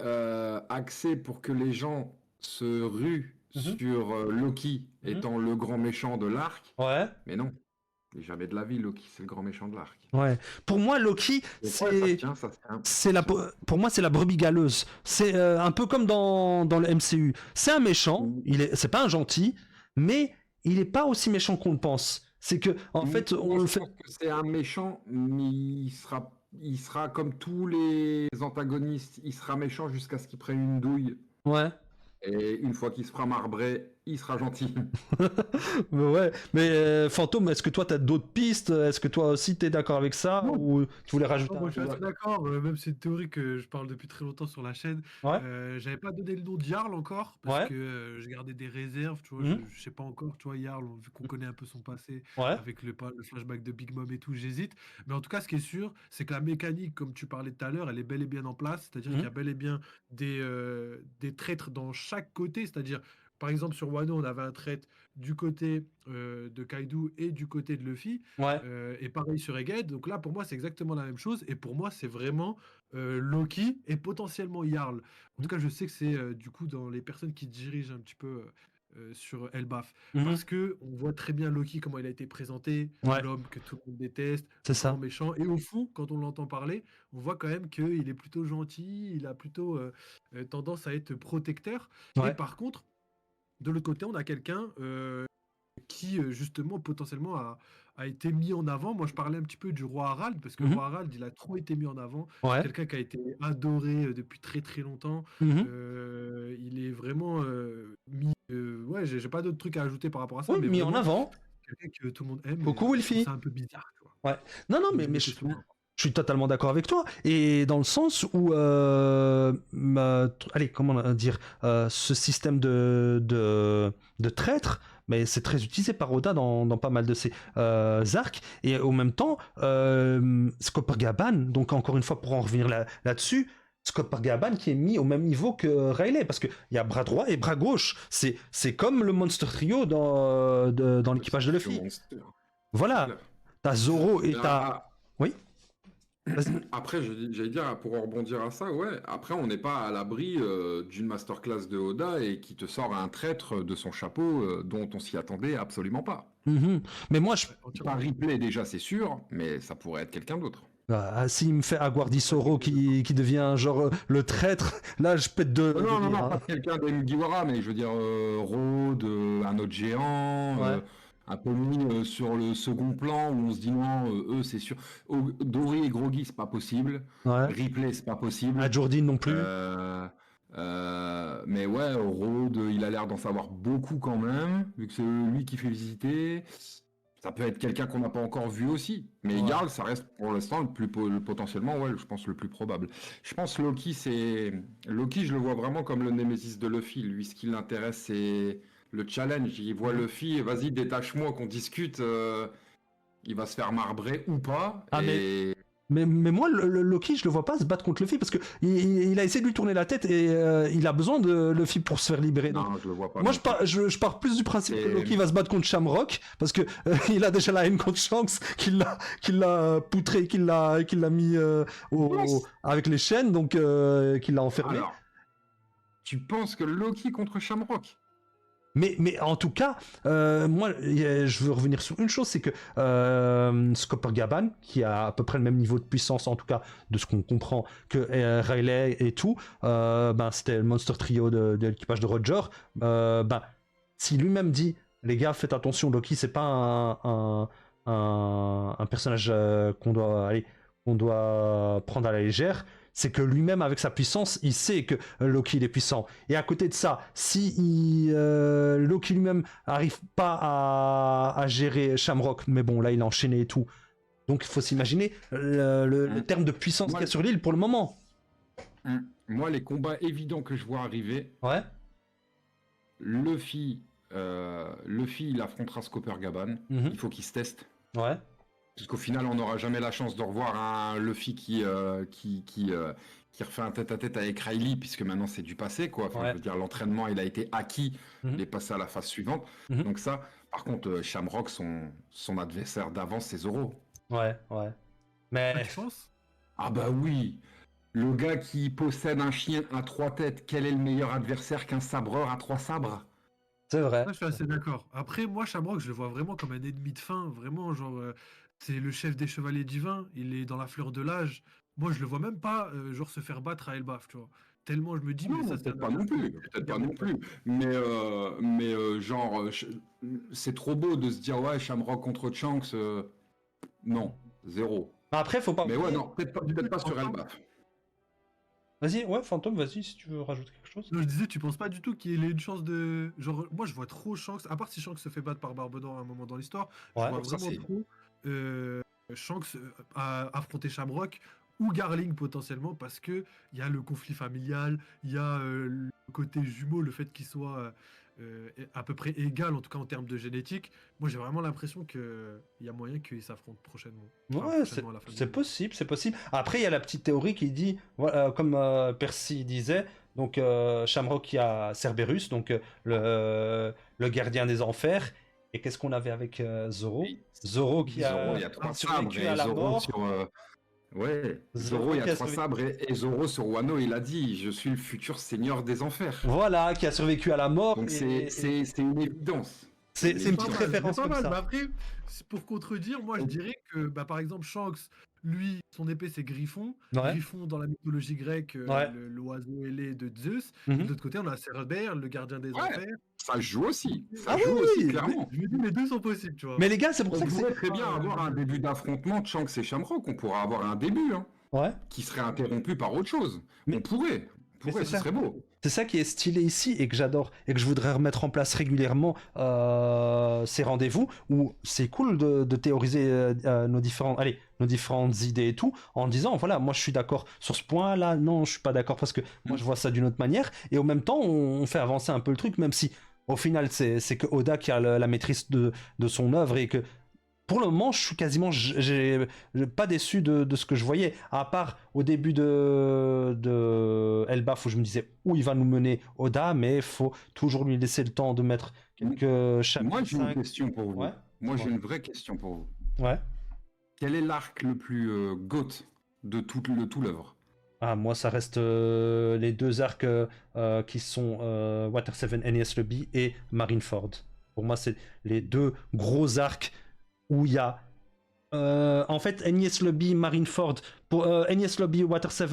axé pour que les gens se ruent Mhm. sur Loki Mhm. étant le grand méchant de l'arc. Ouais, Mais non, jamais de la vie, Loki, c'est le grand méchant de l'arc. ouais. Pour moi, Loki, Donc ouais, ça se c'est... tient, ça se tient. C'est la, pour moi, c'est la brebis galeuse. C'est un peu comme dans le MCU. C'est un méchant, c'est pas un gentil, mais il est pas aussi méchant qu'on le pense. C'est que, en fait, on Moi, le je fait. pense que c'est un méchant, mais il sera comme tous les antagonistes, il sera méchant jusqu'à ce qu'il prenne une douille. Ouais. Et une fois qu'il se fera marbrer, il sera gentil. Ouais. Mais Fantôme, est-ce que toi, t'as d'autres pistes? Est-ce que toi aussi, t'es d'accord avec ça? Non. Ou tu voulais rajouter Non, un moi, je suis truc? assez d'accord, même si c'est une théorie que je parle depuis très longtemps sur la chaîne. Ouais. J'avais pas donné le nom de Jarl encore, parce Ouais. que je gardais des réserves, tu vois, Mhm. je sais pas encore, tu vois, Jarl, vu qu'on connaît un peu son passé, Ouais. avec le flashback de Big Mom et tout, j'hésite. Mais en tout cas, ce qui est sûr, c'est que la mécanique, comme tu parlais tout à l'heure, elle est bel et bien en place, c'est-à-dire qu'il y a Mhm. bel et bien des traîtres dans chaque côté, c'est-à-dire, par exemple, sur Wano, on avait un traître du côté de Kaido et du côté de Luffy. Ouais. Et pareil sur Egghead. Donc là, pour moi, c'est exactement la même chose. Et pour moi, c'est vraiment Loki et potentiellement Jarl. En tout cas, je sais que c'est du coup dans les personnes qui dirigent un petit peu sur Elbaf. Mhm. Parce que on voit très bien Loki, comment il a été présenté, Ouais. l'homme que tout le monde déteste, C'est le grand ça. méchant. Et au fond, quand on l'entend parler, on voit quand même qu'il est plutôt gentil, il a plutôt tendance à être protecteur. Et Ouais. par contre, de l'autre côté, on a quelqu'un qui justement potentiellement a été mis en avant. Moi, je parlais un petit peu du roi Harald, parce que le Mhm. roi Harald, il a trop été mis en avant. Ouais. Quelqu'un qui a été adoré depuis très très longtemps. Mhm. Il est vraiment mis. Ouais, j'ai pas d'autres trucs à ajouter par rapport à ça, Oui, mais mis en vraiment avant. quelqu'un que tout le monde aime. Coucou, Et je trouve Wilfie. ça un peu bizarre, tu vois. Ouais. Non, non, Je me mais dis des je, questions. je suis totalement d'accord avec toi. Et dans le sens où, allez, comment dire, ce système de traître, mais c'est très utilisé par Oda dans pas mal de ses arcs. Et au même temps, Gaban, donc encore une fois pour en revenir là-dessus, Gaban qui est mis au même niveau que Riley, parce qu'il y a bras droit et bras gauche. C'est comme le Monster Trio dans l'équipage de Luffy. Monster. Voilà. Clair. T'as Zoro et Ah, t'as... Oui. Vas-y. Après, j'allais dire, pour rebondir à ça, ouais, après, on n'est pas à l'abri d'une masterclass de Oda et qui te sort un traître de son chapeau dont on s'y attendait absolument pas. Mhm. Mais moi, Pas Ripley déjà, c'est sûr, mais ça pourrait être quelqu'un d'autre. s'il me fait Aguardi Soro qui devient genre le traître, là je pète de Non, rire, hein. pas quelqu'un des Mugiwara, mais je veux dire, Road, un autre géant, Ouais. un peu mis sur le second plan où on se dit non, eux c'est sûr. Dory et Groggy, c'est pas possible. Ouais. Ripley, c'est pas possible. À Jordan non plus. Mais ouais, Road, il a l'air d'en savoir beaucoup quand même, vu que c'est lui qui fait visiter. Ça peut être quelqu'un qu'on n'a pas encore vu aussi. Mais Ouais. Jarl, ça reste pour l'instant potentiellement, ouais, je pense le plus probable. Je pense Loki, Loki, je le vois vraiment comme le Némésis de Luffy. Lui, ce qui l'intéresse, c'est le challenge. Il voit Luffy, vas-y, détache-moi, qu'on discute. Il va se faire marbrer ou pas. Ah, et... Mais moi, le Loki, je le vois pas se battre contre Luffy parce que il a essayé de lui tourner la tête et il a besoin de Luffy pour se faire libérer. Donc, Non, je le vois pas. moi, non plus. je pars plus du principe que Et- Loki va se battre contre Shamrock parce que il a déjà la haine contre Shanks, qu'il l'a poutré, qu'il l'a mis Yes. avec les chaînes, donc qu'il l'a enfermé. Alors, tu penses que Loki contre Shamrock? Mais en tout cas, moi, je veux revenir sur une chose, c'est que Scopper Gaban, qui a à peu près le même niveau de puissance, en tout cas de ce qu'on comprend, que Riley et tout, c'était le Monster Trio de l'équipage de Roger. Si lui-même dit, les gars, faites attention, Loki, c'est pas un personnage qu'on doit prendre à la légère. C'est que lui-même, avec sa puissance, il sait que Loki il est puissant. Et à côté de ça, si Loki lui-même arrive pas à gérer Shamrock, mais bon, là, il a enchaîné et tout. Donc, il faut s'imaginer le terme de puissance qu'il y a sur l'île pour le moment. Moi, les combats évidents que je vois arriver, Ouais. Luffy, il affrontera Scopper Gaban. Mhm. Il faut qu'il se teste. Ouais. Parce qu'au final, on n'aura jamais la chance de revoir un Luffy qui refait un tête-à-tête avec Riley, puisque maintenant c'est du passé, quoi. Enfin, Ouais. je veux dire, l'entraînement, il a été acquis, Mhm. il est passé à la phase suivante. Mhm. Donc ça, par contre, Shamrock, son adversaire d'avance, c'est Zoro. Ouais. Mais Ah, tu penses? Ah bah oui, le gars qui possède un chien à 3 têtes, quel est le meilleur adversaire qu'un sabreur à 3 sabres? c'est vrai. Là, je suis assez d'accord. Après, moi, Shamrock, je le vois vraiment comme un ennemi de fin. Vraiment, genre, c'est le chef des chevaliers divins. Il est dans la fleur de l'âge. Moi, je le vois même pas, genre, se faire battre à Elbaf, tu vois. Tellement je me dis, Non, mais ça, c'est peut-être un pas non plus, peut-être pas non plus. Mais c'est trop beau de se dire ouais, Shamrock contre Shanks. Non, zéro. Après, faut pas. Mais ouais, non, peut-être pas sur Elbaf. Vas-y, ouais, Fantôme, vas-y, si tu veux rajouter quelque chose. Non, je disais, tu penses pas du tout qu'il ait une chance de. Genre, moi, je vois trop Shanks, à part si Shanks se fait battre par Barbedor à un moment dans l'histoire, Ouais. je vois Ça, vraiment c'est- trop Shanks affronter Shamrock ou Garling potentiellement parce que il y a le conflit familial, il y a le côté jumeau, le fait qu'ils soient à peu près égal, en tout cas en termes de génétique. Moi, j'ai vraiment l'impression qu'il y a moyen qu'ils s'affrontent prochainement. Enfin, Ouais, prochainement à la fin c'est du- possible, c'est possible. Après, il y a la petite théorie qui dit, voilà, comme Percy disait, donc Shamrock qui a Cerberus, donc le gardien des enfers. Et qu'est-ce qu'on avait avec Zoro? Zoro qui Zoro, a il y a 3 survécu sabres à et la Zoro mort. sur. Ouais, Zoro Zoro, il y qui a a 3 survécu- sabres et Zoro sur Wano, il a dit je suis le futur seigneur des enfers. Voilà, qui a survécu à la mort. Donc et- c'est une évidence. c'est une C'est petite pas mal, référence c'est pas comme mal. ça. Mais après, pour contredire, moi je dirais que bah, par exemple Shanks, lui, son épée c'est Griffon. Ouais. Griffon dans la mythologie grecque, Ouais. l'oiseau ailé de Zeus. Mhm. Et de l'autre côté, on a Cerbère, le gardien des Ouais. enfers. Ça joue aussi. Ça Ah joue oui, aussi, oui, clairement. Je me dis les deux sont possibles, tu vois. Mais les gars, c'est pour On ça que pourrait c'est. très bien avoir un début d'affrontement de Shanks et Shamrock. On pourrait avoir un début, hein, Ouais. qui serait interrompu par autre chose. Mais- On pourrait. mais c'est Ce ça. serait beau. C'est ça qui est stylé ici et que j'adore et que je voudrais remettre en place régulièrement ces rendez-vous où c'est cool de théoriser nos différentes idées et tout en disant voilà moi je suis d'accord sur ce point-là, non je suis pas d'accord parce que moi je vois ça d'une autre manière et au même temps on fait avancer un peu le truc même si au final c'est que Oda qui a la maîtrise de son œuvre et que pour le moment, je suis quasiment j'ai pas déçu de ce que je voyais, à part au début de Elbaf où je me disais où il va nous mener Oda, mais faut toujours lui laisser le temps de mettre quelques chapitres. Moi, j'ai une 5. question pour vous. Ouais. Moi, j'ai Ouais. une vraie question pour vous. Ouais. Quel est l'arc le plus GOAT de tout l'œuvre? Ah, moi, ça reste les deux arcs qui sont Water 7, Enies Lobby et Marineford. Pour moi, c'est les deux gros arcs où il y a en fait Enies Lobby, Marineford. Pour Enies Lobby, Water 7,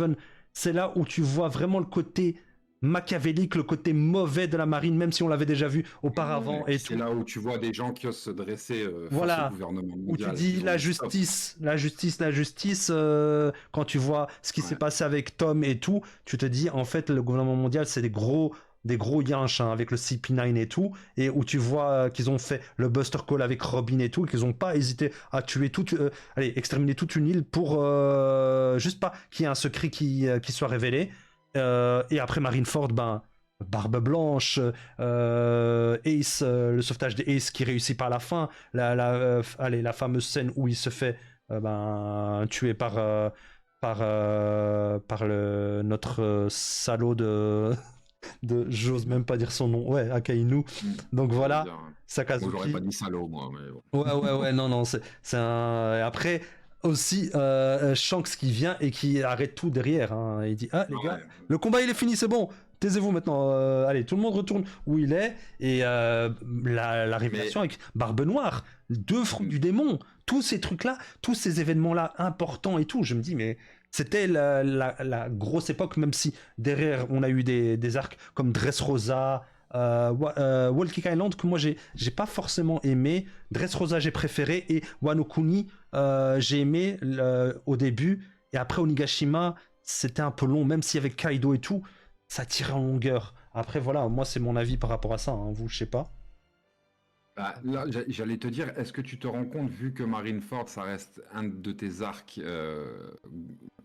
c'est là où tu vois vraiment le côté machiavélique, le côté mauvais de la marine, même si on l'avait déjà vu auparavant et C'est tout. là où tu vois des gens qui osent se dresser Voilà. face au gouvernement Où tu mondial. dis Ils ont la dit stop. justice, quand tu vois ce qui s'est Ouais. passé avec Tom et tout, tu te dis en fait le gouvernement mondial c'est des gros des gros yinches hein, avec le CP9 et tout, et où tu vois qu'ils ont fait le Buster Call avec Robin et tout, et qu'ils ont pas hésité à tuer exterminer toute une île pour juste pas qu'il y ait un secret qui soit révélé. Et après Marineford, ben Barbe Blanche, Ace, le sauvetage d'Ace qui réussit par la fin, la fameuse scène où il se fait tuer par notre salaud j'ose même pas dire son nom, ouais, Akainu. Donc voilà, Sakazuki. Moi, j'aurais pas dit salaud, moi, mais bon. Ouais, non, c'est un. Après, aussi, Shanks qui vient et qui arrête tout derrière. Hein. Il dit ah, les gars, le combat il est fini, c'est bon. Taisez-vous maintenant. Allez, tout le monde retourne où il est. Et la révélation avec Barbe Noire, 2 fruits du démon, tous ces trucs-là, tous ces événements-là importants et tout. Je me dis, mais c'était la grosse époque, même si derrière on a eu des arcs comme Dressrosa, Walking Island que moi j'ai pas forcément aimé. Dressrosa j'ai préféré et Wano Kuni j'ai aimé au début, et après Onigashima c'était un peu long, même s'il y avait Kaido et tout, ça tirait en longueur. Après voilà, moi c'est mon avis par rapport à ça, hein. Vous je sais pas. Bah, là, j'allais te dire, est-ce que tu te rends compte, vu que Marineford, ça reste un de tes arcs,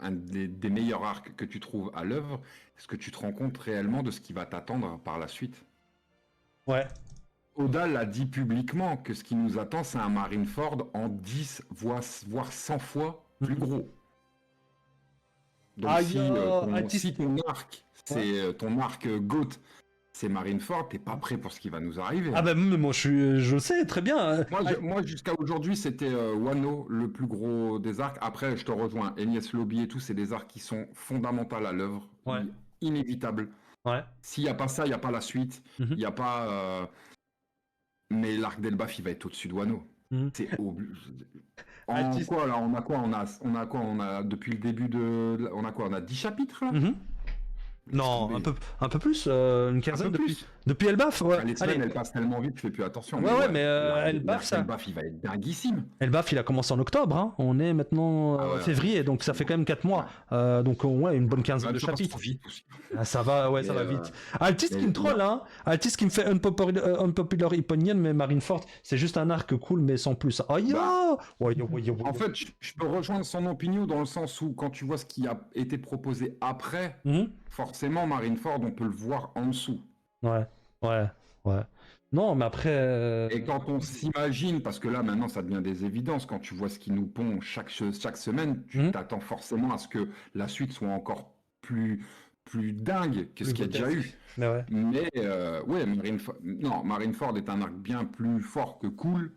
un des meilleurs arcs que tu trouves à l'œuvre, est-ce que tu te rends compte réellement de ce qui va t'attendre par la suite? Ouais. Oda l'a dit publiquement que ce qui nous attend, c'est un Marineford en 10, voire 100 fois plus gros. Donc si ton arc, c'est ton arc GOAT, c'est Marineford, t'es pas prêt pour ce qui va nous arriver. Ah bah moi je sais très bien. Moi jusqu'à aujourd'hui c'était Wano le plus gros des arcs. Après je te rejoins, Enies Lobby et tout, c'est des arcs qui sont fondamentaux à l'œuvre, inévitables. Ouais. S'il n'y a pas ça, il n'y a pas la suite, il n'y a pas... Mais l'arc d'Elbaf il va être au-dessus de Wano. C'est quoi là, on a depuis le début de... On a quoi, on a 10 chapitres là. Non, un peu plus, une quinzaine depuis Elbaf. Ouais. Les semaines, elles passent tellement vite, je fais plus attention. Ouais, mais Elbaf, il va être dinguissime. Elbaf, il a commencé en octobre. Hein. On est maintenant février, donc ça fait quand même 4 mois. Donc une bonne quinzaine de chapitres. Ça va, ça va vite. Altis qui me troll, hein. Altis qui me fait unpopular opinion, mais Marineford, c'est juste un arc cool, mais sans plus. En fait, je peux rejoindre son opinion dans le sens où quand tu vois ce qui a été proposé après. Forcément, Marineford, on peut le voir en dessous. Ouais. Non, mais après... Et quand on s'imagine, parce que là, maintenant, ça devient des évidences, quand tu vois ce qu'ils nous pondent chaque semaine, tu t'attends forcément à ce que la suite soit encore plus dingue que ce qu'il y a déjà eu. Mais Marineford est un arc bien plus fort que cool,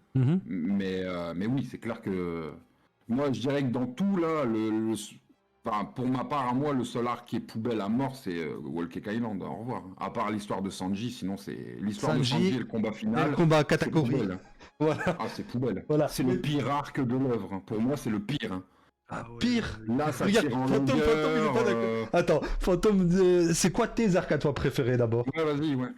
mais oui, c'est clair que... Moi, je dirais que dans tout, là, Enfin, pour ma part, à moi, le seul arc qui est poubelle à mort, c'est Walking Island. Au revoir. À part l'histoire de Sanji, sinon c'est l'histoire de Sanji et le combat final. Le combat Katakuri. Voilà. Ah, c'est poubelle. Voilà. C'est le pire arc de l'œuvre. Pour moi, c'est le pire. Pire. Là, ça tire en Fantôme, il est pas d'accord. Attends, Fantôme, c'est quoi tes arcs à toi préférés d'abord? Ouais, vas-y, ouais.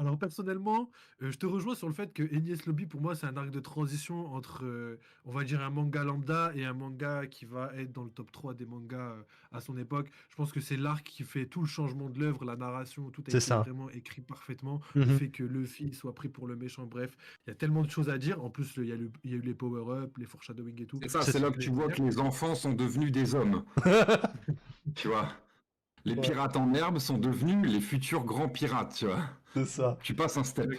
Alors personnellement, je te rejoins sur le fait que Enies Lobby, pour moi, c'est un arc de transition entre, on va dire, un manga lambda et un manga qui va être dans le top 3 des mangas à son époque. Je pense que c'est l'arc qui fait tout le changement de l'œuvre, la narration, tout a été vraiment écrit parfaitement. Le fait que Luffy soit pris pour le méchant, bref, il y a tellement de choses à dire. En plus, il y a eu les power-up, les foreshadowing et tout. C'est ça, c'est là que tu vois que les enfants sont devenus des hommes. Tu vois, les pirates en herbe sont devenus les futurs grands pirates, tu vois. C'est ça. Tu passes un step.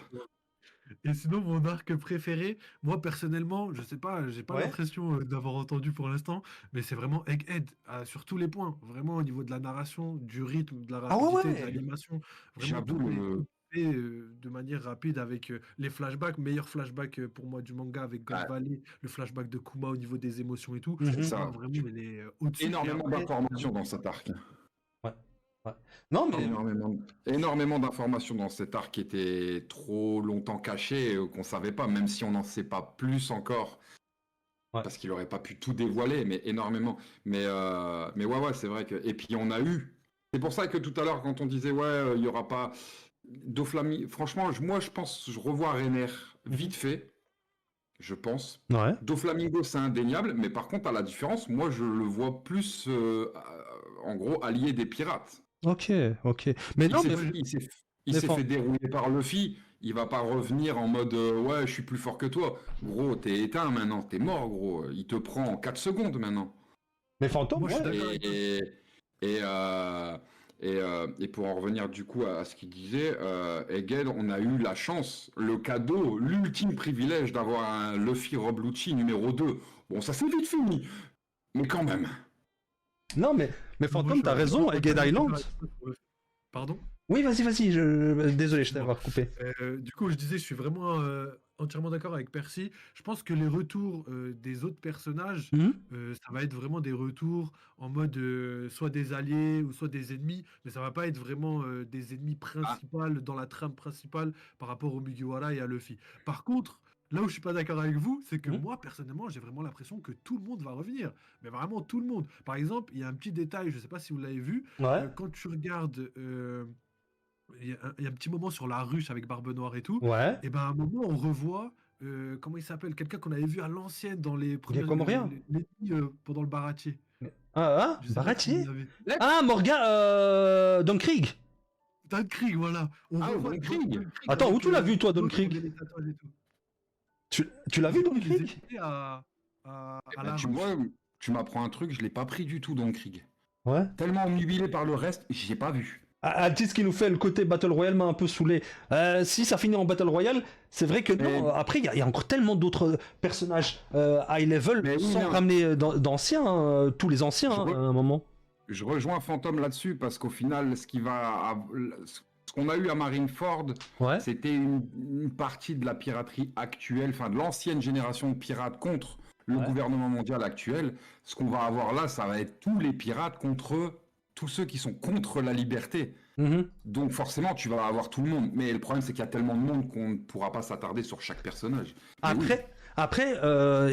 Et sinon, mon arc préféré, moi personnellement, je sais pas, j'ai pas l'impression d'avoir entendu pour l'instant, mais c'est vraiment Egghead sur tous les points. Vraiment au niveau de la narration, du rythme, de la rapidité, de l'animation. Vraiment tout est fait de manière rapide avec les flashbacks, meilleur flashback pour moi du manga avec God Valley, le flashback de Kuma au niveau des émotions et tout. Ça, vraiment, il est au-dessus. Énormément d'informations dans cet arc. Non, mais... Énormément d'informations dans cet arc qui était trop longtemps caché, qu'on savait pas, même si on n'en sait pas plus encore, parce qu'il aurait pas pu tout dévoiler, mais énormément. Mais ouais, c'est vrai que... Et puis on a eu... C'est pour ça que tout à l'heure, quand on disait, il y aura pas... Doflamingo... Franchement, moi, je pense, je revois Reiner vite fait, je pense. Doflamingo, c'est indéniable, mais par contre, à la différence, moi, je le vois plus, en gros, allié des pirates. Ok. Mais non, mais... Il Mais s'est Fan- fait dérouiller par Luffy. Il va pas revenir en mode ouais, je suis plus fort que toi. Gros, t'es éteint maintenant, t'es mort, gros. Il te prend en 4 secondes maintenant. Mais Fantôme, Moi, je suis ouais. d'accord avec toi. Et, et pour en revenir du coup à ce qu'il disait, Hegel, on a eu la chance, le cadeau, l'ultime privilège d'avoir un Luffy Rob Lucci numéro 2. Bon, ça s'est vite fini, mais quand même. Non, mais Moi, Fantôme, je t'as suis raison, vraiment Egghead d'accord Island. avec toi sur le- Pardon? Oui, vas-y, désolé, je t'ai Excuse-moi. coupé. Du coup, je disais, je suis vraiment entièrement d'accord avec Percy. Je pense que les retours des autres personnages, Mhm. ça va être vraiment des retours en mode soit des alliés ou soit des ennemis, mais ça va pas être vraiment des ennemis Ah, principaux dans la trame principale par rapport au Mugiwara et à Luffy. Par contre, là où je suis pas d'accord avec vous, c'est que Mhm. moi, personnellement, j'ai vraiment l'impression que tout le monde va revenir. Mais vraiment tout le monde. Par exemple, il y a un petit détail, je sais pas si vous l'avez vu, Ouais, quand tu regardes il y a un petit moment sur la ruche avec Barbe Noire et tout, ouais. et ben à un moment on revoit comment il s'appelle, quelqu'un qu'on avait vu à l'ancienne dans les premières Comorien. l'ennemi, pendant le baratier. Ah, Je sais pas si vous Baratier? l'avez. Ah, Morgan, Don Krieg. Don Krieg, voilà. On Ah, revoit Don Krieg. Krieg Attends, avec, où tu l'as vu, toi, Don l'autre Krieg? qui avait les tatouages et tout. Tu l'as vu, Du coup, Don il les Krieg? écoutait à la tu ruche. vois, tu m'apprends un truc, je l'ai pas pris du tout dans Krieg. Ouais. Tellement omnubilé par le reste, j'ai pas vu. Altis qui nous fait le côté Battle Royale m'a un peu saoulé. Si ça finit en Battle Royale, c'est vrai que non. Mais- Après, il y a encore tellement d'autres personnages high level Mais oui, sans non. ramener d'anciens, tous les anciens, Je hein, re- à un moment. Je rejoins Phantom là-dessus parce qu'au final, ce qu'on a eu à Marineford, Ouais. c'était une partie de la piraterie actuelle, enfin de l'ancienne génération de pirates contre le Ouais. gouvernement mondial actuel. Ce qu'on va avoir là, ça va être tous les pirates contre tous ceux qui sont contre la liberté. Mhm. Donc forcément, tu vas avoir tout le monde. Mais le problème, c'est qu'il y a tellement de monde qu'on ne pourra pas s'attarder sur chaque personnage. Mais oui. Après,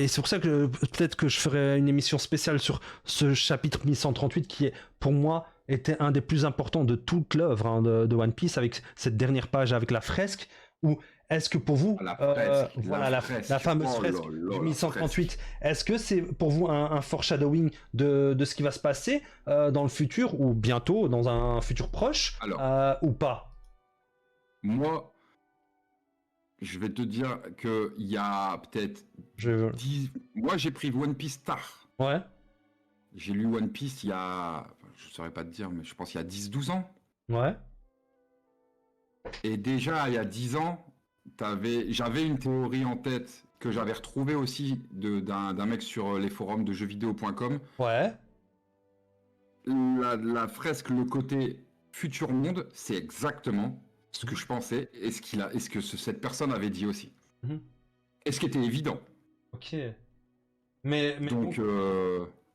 et c'est pour ça que peut-être que je ferai une émission spéciale sur ce chapitre 1138 qui est, pour moi, était un des plus importants de toute l'œuvre, hein, de One Piece, avec cette dernière page avec la fresque, où est-ce que pour vous, La fresque, voilà la fresque. fameuse Oh là fresque là, du la 1138, est-ce que c'est pour vous un foreshadowing de ce qui va se passer dans le futur, ou bientôt, dans un futur proche, Alors. ou pas? Moi, je vais te dire qu'il y a peut-être Je... 10... Moi, j'ai pris One Piece tard. Ouais, J'ai lu One Piece il y a... Je ne saurais pas te dire, mais je pense il y a 10-12 ans. ouais, Et déjà, il y a 10 ans, j'avais une théorie en tête que j'avais retrouvée aussi d'un mec sur les forums de jeuxvideo.com. ouais. La fresque, le côté futur monde, c'est exactement ce que je pensais et ce que cette personne avait dit aussi. Mhm. Et ce qui était évident. Ok. Mais Donc,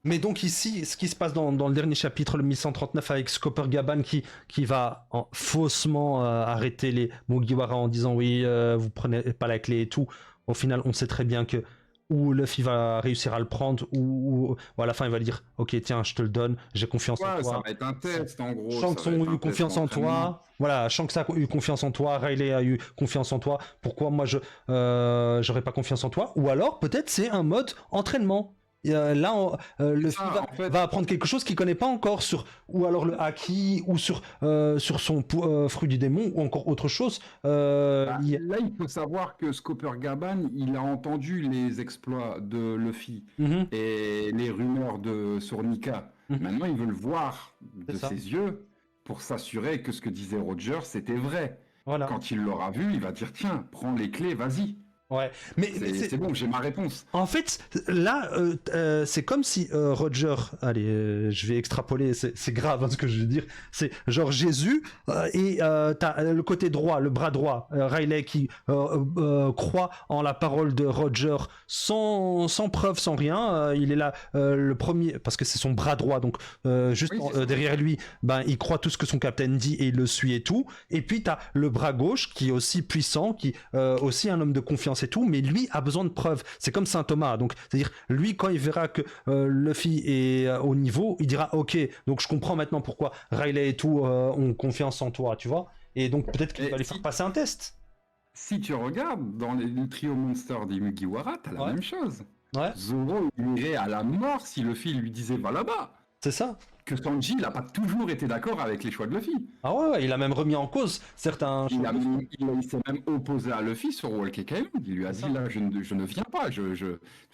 Mais donc ici, ce qui se passe dans le dernier chapitre, le 1139, avec Scopper Gaban qui va faussement arrêter les Mugiwara en disant oui, vous prenez pas la clé et tout. Au final, on sait très bien que ou Luffy va réussir à le prendre, ou à la fin il va lui dire ok tiens, je te le donne, j'ai confiance en ouais, ça toi. va être un test en gros. Je sens ça qu'ils va ont être un eu test confiance en d'entraînement. toi. Voilà, je sens que ça a eu confiance en toi. Riley a eu confiance en toi. Pourquoi moi j'aurais pas confiance en toi? Ou alors peut-être c'est un mode entraînement. Là, Luffy ça, en fait. va apprendre quelque chose qu'il connaît pas encore sur, ou alors le haki, ou sur son fruit du démon, ou encore autre chose. Là, il faut savoir que Scopper Gaban, il a entendu les exploits de Luffy Mhm, et les rumeurs sur Nika. Mhm. Maintenant, il veut le voir de C'est ça. ses yeux pour s'assurer que ce que disait Roger, c'était vrai. voilà. Quand il l'aura vu, il va dire tiens, prends les clés, vas-y. Ouais. Mais C'est bon, j'ai ma réponse. en fait, là, c'est comme si Roger, allez, je vais extrapoler, c'est grave hein, ce que je veux dire, c'est genre Jésus et t'as le côté droit, le bras droit, Riley qui croit en la parole de Roger sans preuve, sans rien, il est là le premier, parce que c'est son bras droit, donc juste Oui, c'est ça. derrière lui, ben, il croit tout ce que son capitaine dit et il le suit et tout, et puis t'as le bras gauche qui est aussi puissant, qui aussi un homme de confiance et tout, mais lui a besoin de preuves. C'est comme Saint Thomas, donc c'est-à-dire lui quand il verra que Luffy est au niveau, il dira ok, donc je comprends maintenant pourquoi Riley et tout ont confiance en toi, tu vois. Et donc peut-être qu'il Et va lui si- faire passer un test. Si tu regardes dans le trio Monster des Mugiwara, t'as la Ouais. même chose. Ouais, Zoro il irait à la mort si Luffy lui disait va là-bas. c'est ça. que Sanji, il n'a pas toujours été d'accord avec les choix de Luffy. Ah ouais, il a même remis en cause certains Il, choix a de Luffy. même- il s'est même opposé à Luffy sur Whole Cake Island. Il lui a C'est dit, ça. là, je ne viens pas. Tu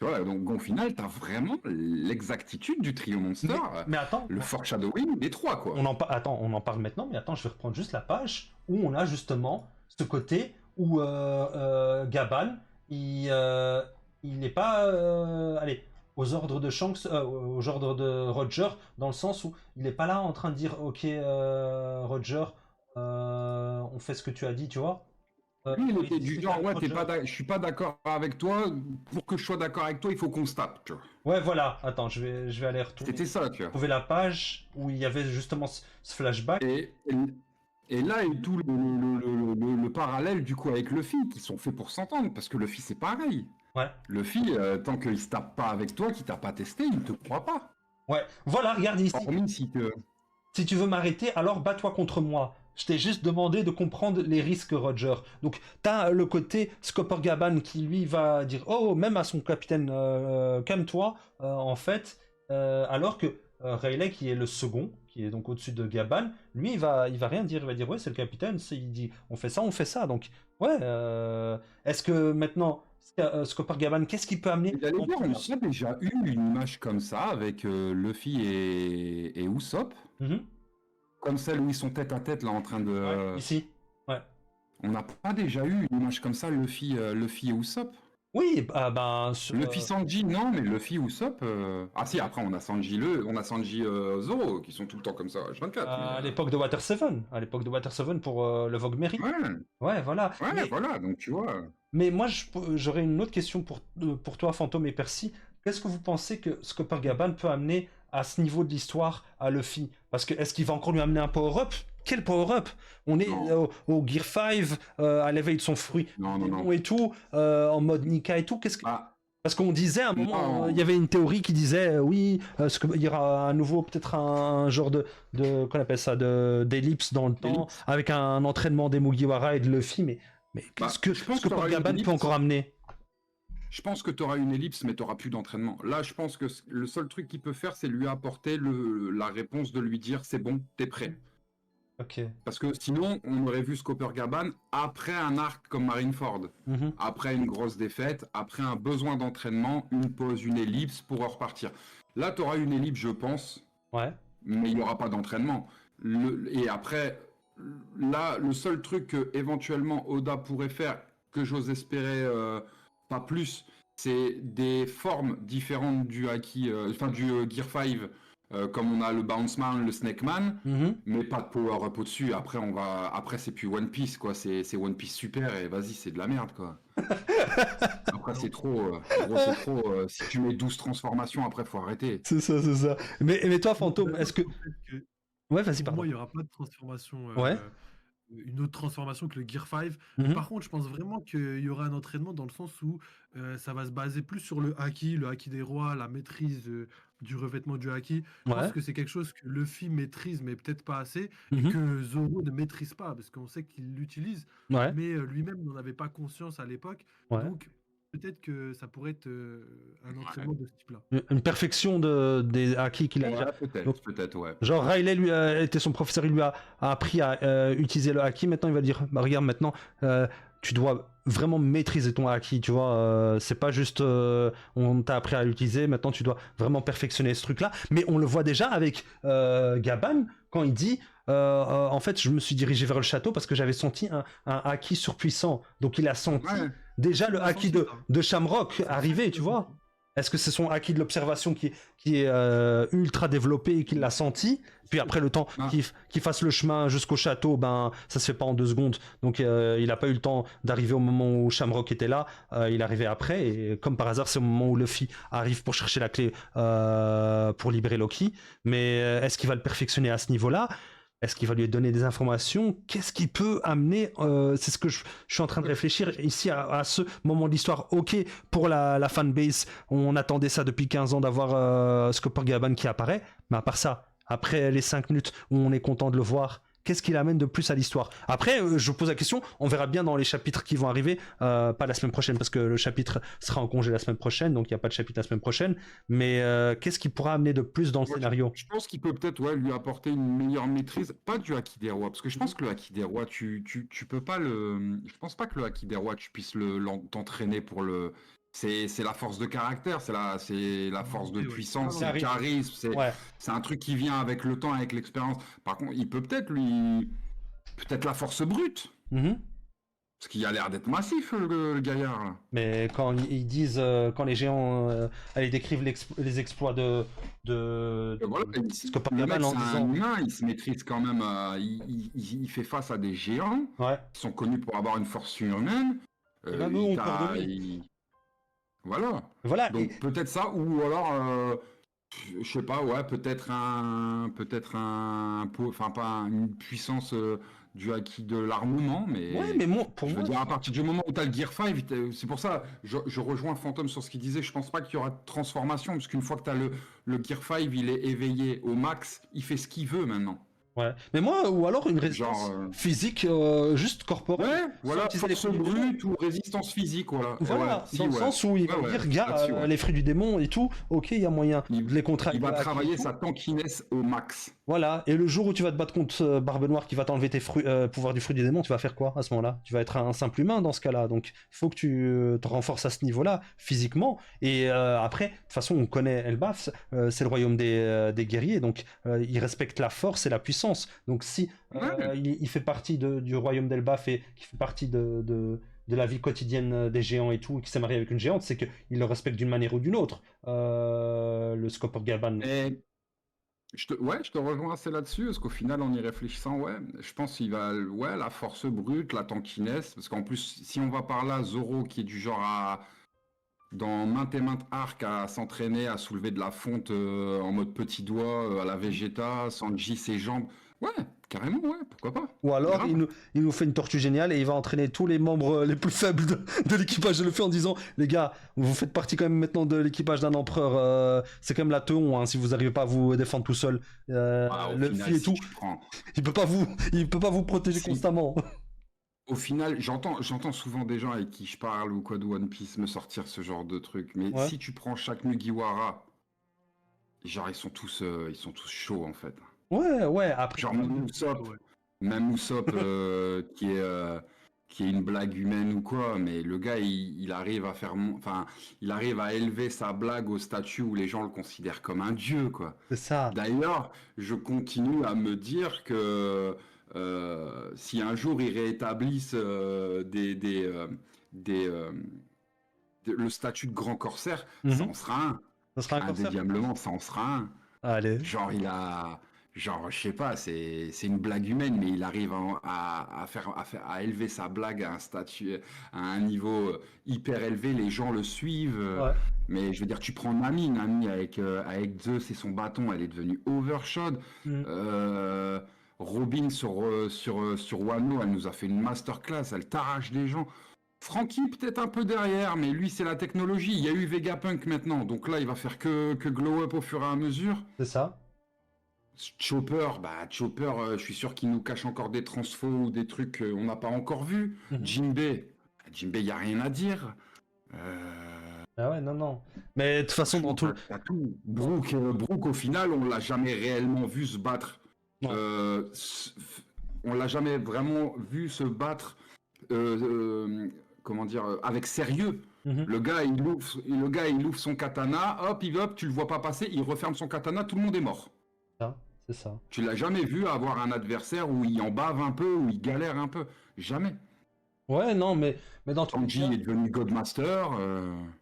vois, donc au final, tu as vraiment l'exactitude du trio Monster, Mais attends, le foreshadowing des trois, quoi. attends, on en parle maintenant, mais attends, je vais reprendre juste la page où on a justement ce côté où Gaban, il n'est pas, allez, aux ordres de Shanks, aux ordres de Roger, dans le sens où il n'est pas là en train de dire, ok, Roger, on fait ce que tu as dit, tu vois. Lui, il il était du discute genre, avec ouais, Roger. je suis pas d'accord avec toi. Pour que je sois d'accord avec toi, il faut qu'on se tape. Tu vois. Ouais, voilà, attends, je vais aller retourner. C'était ça, tu vois. Trouver la page où il y avait justement ce flashback. Et là est tout le parallèle du coup avec Luffy, qui sont faits pour s'entendre, parce que Luffy c'est pareil. Ouais. Luffy, tant qu'il se tape pas avec toi, qu'il t'a pas testé, il te croit pas. Ouais, voilà, regarde ici. Hormis si te... Si tu veux m'arrêter, alors bats-toi contre moi. Je t'ai juste demandé de comprendre les risques, Roger. Donc, t'as le côté Scopper Gaban qui, lui, va dire « Oh, même à son capitaine, calme-toi, en fait. » Alors que Rayleigh, qui est le second, qui est donc au-dessus de Gaban, lui, il va rien dire. Il va dire « Ouais, c'est le capitaine. Il dit « On fait ça, on fait ça. » Donc, ouais, est-ce que maintenant, Scopper Gaban, qu'est-ce qu'il peut amener Et d'aller en voir, on plus? a déjà eu une image comme ça avec Luffy et Usopp, Mhm. comme celle où ils sont tête à tête là en train de... Ouais, ici. Ouais. On n'a pas déjà eu une image comme ça, Luffy et Usopp. Oui, Luffy Sanji, non, mais Luffy Usopp. Ah si, après on a Sanji Zoro, qui sont tout le temps comme ça, H24. À l'époque de Water 7, pour le Vogue Mary. Ouais, Ouais, voilà. ouais, voilà, donc tu vois. Mais moi, j'aurais une autre question pour toi, Fantôme et Percy. Qu'est-ce que vous pensez que Scopper Gaban peut amener à ce niveau de l'histoire à Luffy? Parce que est-ce qu'il va encore lui amener un power-up? Quel power-up? On est Non. au Gear 5, à l'éveil de son fruit Non, non, démon non. et tout, en mode Nika et tout. Ah, Parce qu'on disait à un moment, non. il y avait une théorie qui disait, oui, il y aura à nouveau peut-être un genre qu'on appelle ça, d'ellipse dans le temps, Ellipse. avec un entraînement des Mugiwara et de Luffy, mais qu'est-ce que je pense Scopper qu'il y aura une Gaban peut ellipse. encore amener? Je pense que tu auras une ellipse, mais tu n'auras plus d'entraînement. Là, je pense que le seul truc qu'il peut faire, c'est lui apporter la réponse de lui dire c'est bon, t'es prêt. Ok. Parce que sinon, on aurait vu Scopper Gaban après un arc comme Marineford. Mhm. Après une grosse défaite, après un besoin d'entraînement, une pause, une ellipse pour repartir. Là, tu auras une ellipse, je pense, Ouais. mais il n'y aura pas d'entraînement. Et après, là, le seul truc que éventuellement Oda pourrait faire, que j'ose espérer pas plus, c'est des formes différentes du Haki, du Gear 5, comme on a le Bounce Man, le Snake Man, Mhm. mais pas de power-up au-dessus. Après, c'est plus One Piece, quoi. C'est One Piece super et vas-y, c'est de la merde, quoi. Après, c'est trop. Gros, c'est trop. Si tu mets 12 transformations, après, faut arrêter. C'est ça, c'est ça. Mais toi, Fantôme, est-ce que... En fait, Ouais, vas-y, pour pardon. moi, il n'y aura pas de transformation, Ouais. une autre transformation que le Gear 5. Mhm. Par contre, je pense vraiment qu'il y aura un entraînement dans le sens où ça va se baser plus sur le haki des rois, la maîtrise du revêtement du haki. Je Ouais. pense que c'est quelque chose que Luffy maîtrise, mais peut-être pas assez, et Mhm. que Zoro ne maîtrise pas, parce qu'on sait qu'il l'utilise, Ouais. mais lui-même n'en avait pas conscience à l'époque. Ouais. Donc, peut-être que ça pourrait être un entraînement de ce type-là. Une perfection des acquis qu'il a déjà. Ouais, Donc, peut-être, ouais. genre, Riley lui était son professeur, il lui a appris à utiliser le haki. Maintenant, il va dire, bah, regarde, maintenant, tu dois vraiment maîtriser ton haki, tu vois. C'est pas juste, on t'a appris à l'utiliser, maintenant tu dois vraiment perfectionner ce truc-là. Mais on le voit déjà avec Gaban, quand il dit, en fait, je me suis dirigé vers le château parce que j'avais senti un haki surpuissant. Donc, il a senti Ouais. déjà le Il a haki senti ça. de Shamrock arriver, tu vois. Est-ce que c'est son acquis de l'observation qui est ultra développé et qu'il l'a senti? Puis après le temps Ah. qu'il fasse le chemin jusqu'au château, ben ça se fait pas en 2 secondes. Donc il n'a pas eu le temps d'arriver au moment où Shamrock était là. Il est arrivé après et comme par hasard c'est au moment où Luffy arrive pour chercher la clé pour libérer Loki. Mais est-ce qu'il va le perfectionner à ce niveau-là? Est-ce qu'il va lui donner des informations? Qu'est-ce qu'il peut amener? C'est ce que je suis en train de réfléchir ici à ce moment de l'histoire. Ok, pour la fanbase, on attendait ça depuis 15 ans d'avoir Scopper Gaban qui apparaît. Mais à part ça, après les 5 minutes où on est content de le voir, qu'est-ce qu'il amène de plus à l'histoire. Après, je pose la question, on verra bien dans les chapitres qui vont arriver, pas la semaine prochaine, parce que le chapitre sera en congé la semaine prochaine, donc il n'y a pas de chapitre la semaine prochaine, mais qu'est-ce qu'il pourra amener de plus dans le scénario? Je pense qu'il peut peut-être lui apporter une meilleure maîtrise, pas du haki des rois, parce que je pense que le haki des rois, tu peux pas je pense pas que le haki des rois, tu puisses t'entraîner pour le. C'est la force de caractère, c'est la force de puissance, c'est le charisme, c'est un truc qui vient avec le temps, avec l'expérience. Par contre, il peut peut-être la force brute. Parce qu'il a l'air d'être massif, le gaillard, là. Mais quand ils disent, quand les géants allez, décrivent les exploits de Voilà, Scopper le Gabban mec, en c'est un disant... humain, il se maîtrise quand même, il fait face à des géants, Ouais. qui sont connus pour avoir une force surhumaine. Même eux ont peur de lui. Voilà. Voilà. Donc peut-être ça, ou alors, je sais pas, ouais, peut-être enfin pas une puissance du haki de l'armement, mais Ouais, mais pour je veux moi, dire, à partir du moment où tu as le Gear 5, c'est pour ça, je rejoins Phantom sur ce qu'il disait, je pense pas qu'il y aura de transformation, parce qu'une fois que tu as le Gear 5, il est éveillé au max, il fait ce qu'il veut maintenant. ouais. Mais moi, ou alors une résistance Genre, physique, juste corporelle. Ouais, voilà, utiliser les force fruits du démon. brute ou résistance physique, voilà. Voilà, Ouais, dans le sens où il va Ouais, dire, gars, là-dessus, ouais. les fruits du démon et tout, ok, il y a moyen de les contracter. Il va travailler sa tankiness au max. Voilà, et le jour où tu vas te battre contre Barbe Noire qui va t'enlever tes pouvoirs du fruit du démon, tu vas faire quoi à ce moment-là? Tu vas être un simple humain dans ce cas-là, donc il faut que tu te renforces à ce niveau-là, physiquement, et après, de toute façon, on connaît Elbaf, c'est le royaume des guerriers, donc il respecte la force et la puissance, donc si il fait partie du royaume d'Elbaf et qui fait partie de la vie quotidienne des géants et tout, et qui s'est marié avec une géante, c'est qu'il le respecte d'une manière ou d'une autre, le Scopper Gabban. Et je te rejoins assez là-dessus, parce qu'au final, en y réfléchissant, je pense qu'il va, la force brute, la tankiness, parce qu'en plus, si on va par là, Zoro, qui est du genre dans maintes et maintes arcs, à s'entraîner, à soulever de la fonte en mode petit doigt, à la Vegeta, Sanji, ses jambes, carrément, pourquoi pas. Ou alors, il nous fait une tortue géniale et il va entraîner tous les membres les plus faibles de l'équipage de Luffy en disant, les gars, vous faites partie quand même maintenant de l'équipage d'un empereur, c'est quand même la Théon, hein, si vous n'arrivez pas à vous défendre tout seul. Luffy et tout, il peut pas vous protéger constamment. Au final, j'entends souvent des gens avec qui je parle ou quoi de One Piece me sortir ce genre de truc, mais si tu prends chaque Mugiwara, genre ils sont tous chauds en fait. Ouais, après. Genre même Usopp qui est une blague humaine ou quoi, mais le gars il arrive à il arrive à élever sa blague au statut où les gens le considèrent comme un dieu, quoi. C'est ça. D'ailleurs, je continue à me dire que si un jour ils rétablissent le statut de grand corsaire, ça en sera un. Ça sera un corsaire. Indéniablement, ça en sera un. Allez. Genre, je sais pas, c'est une blague humaine, mais il arrive à élever sa blague à un statut, à un niveau hyper élevé, les gens le suivent. Mais je veux dire, tu prends Nami avec Zeus et son bâton, elle est devenue overshot. Robin sur Wano, elle nous a fait une masterclass, elle t'arrache des gens. Franky peut-être un peu derrière, mais lui c'est la technologie. Il y a eu Vegapunk maintenant, donc là il va faire que glow up au fur et à mesure. C'est ça. Chopper, je suis sûr qu'il nous cache encore des transfos ou des trucs qu'on n'a pas encore vus. Jinbei, il n'y a rien à dire. Ah ouais, non. Mais de toute façon, dans tout... Brook, au final, on l'a jamais réellement vu se battre. On l'a jamais vraiment vu se battre, comment dire, avec sérieux. Le gars, il ouvre son katana, hop, tu le vois pas passer, il referme son katana, tout le monde est mort. C'est ça. Tu l'as jamais vu avoir un adversaire où il en bave un peu, où il galère un peu. Jamais. Ouais, non, mais dans tous les cas... est devenu Godmaster.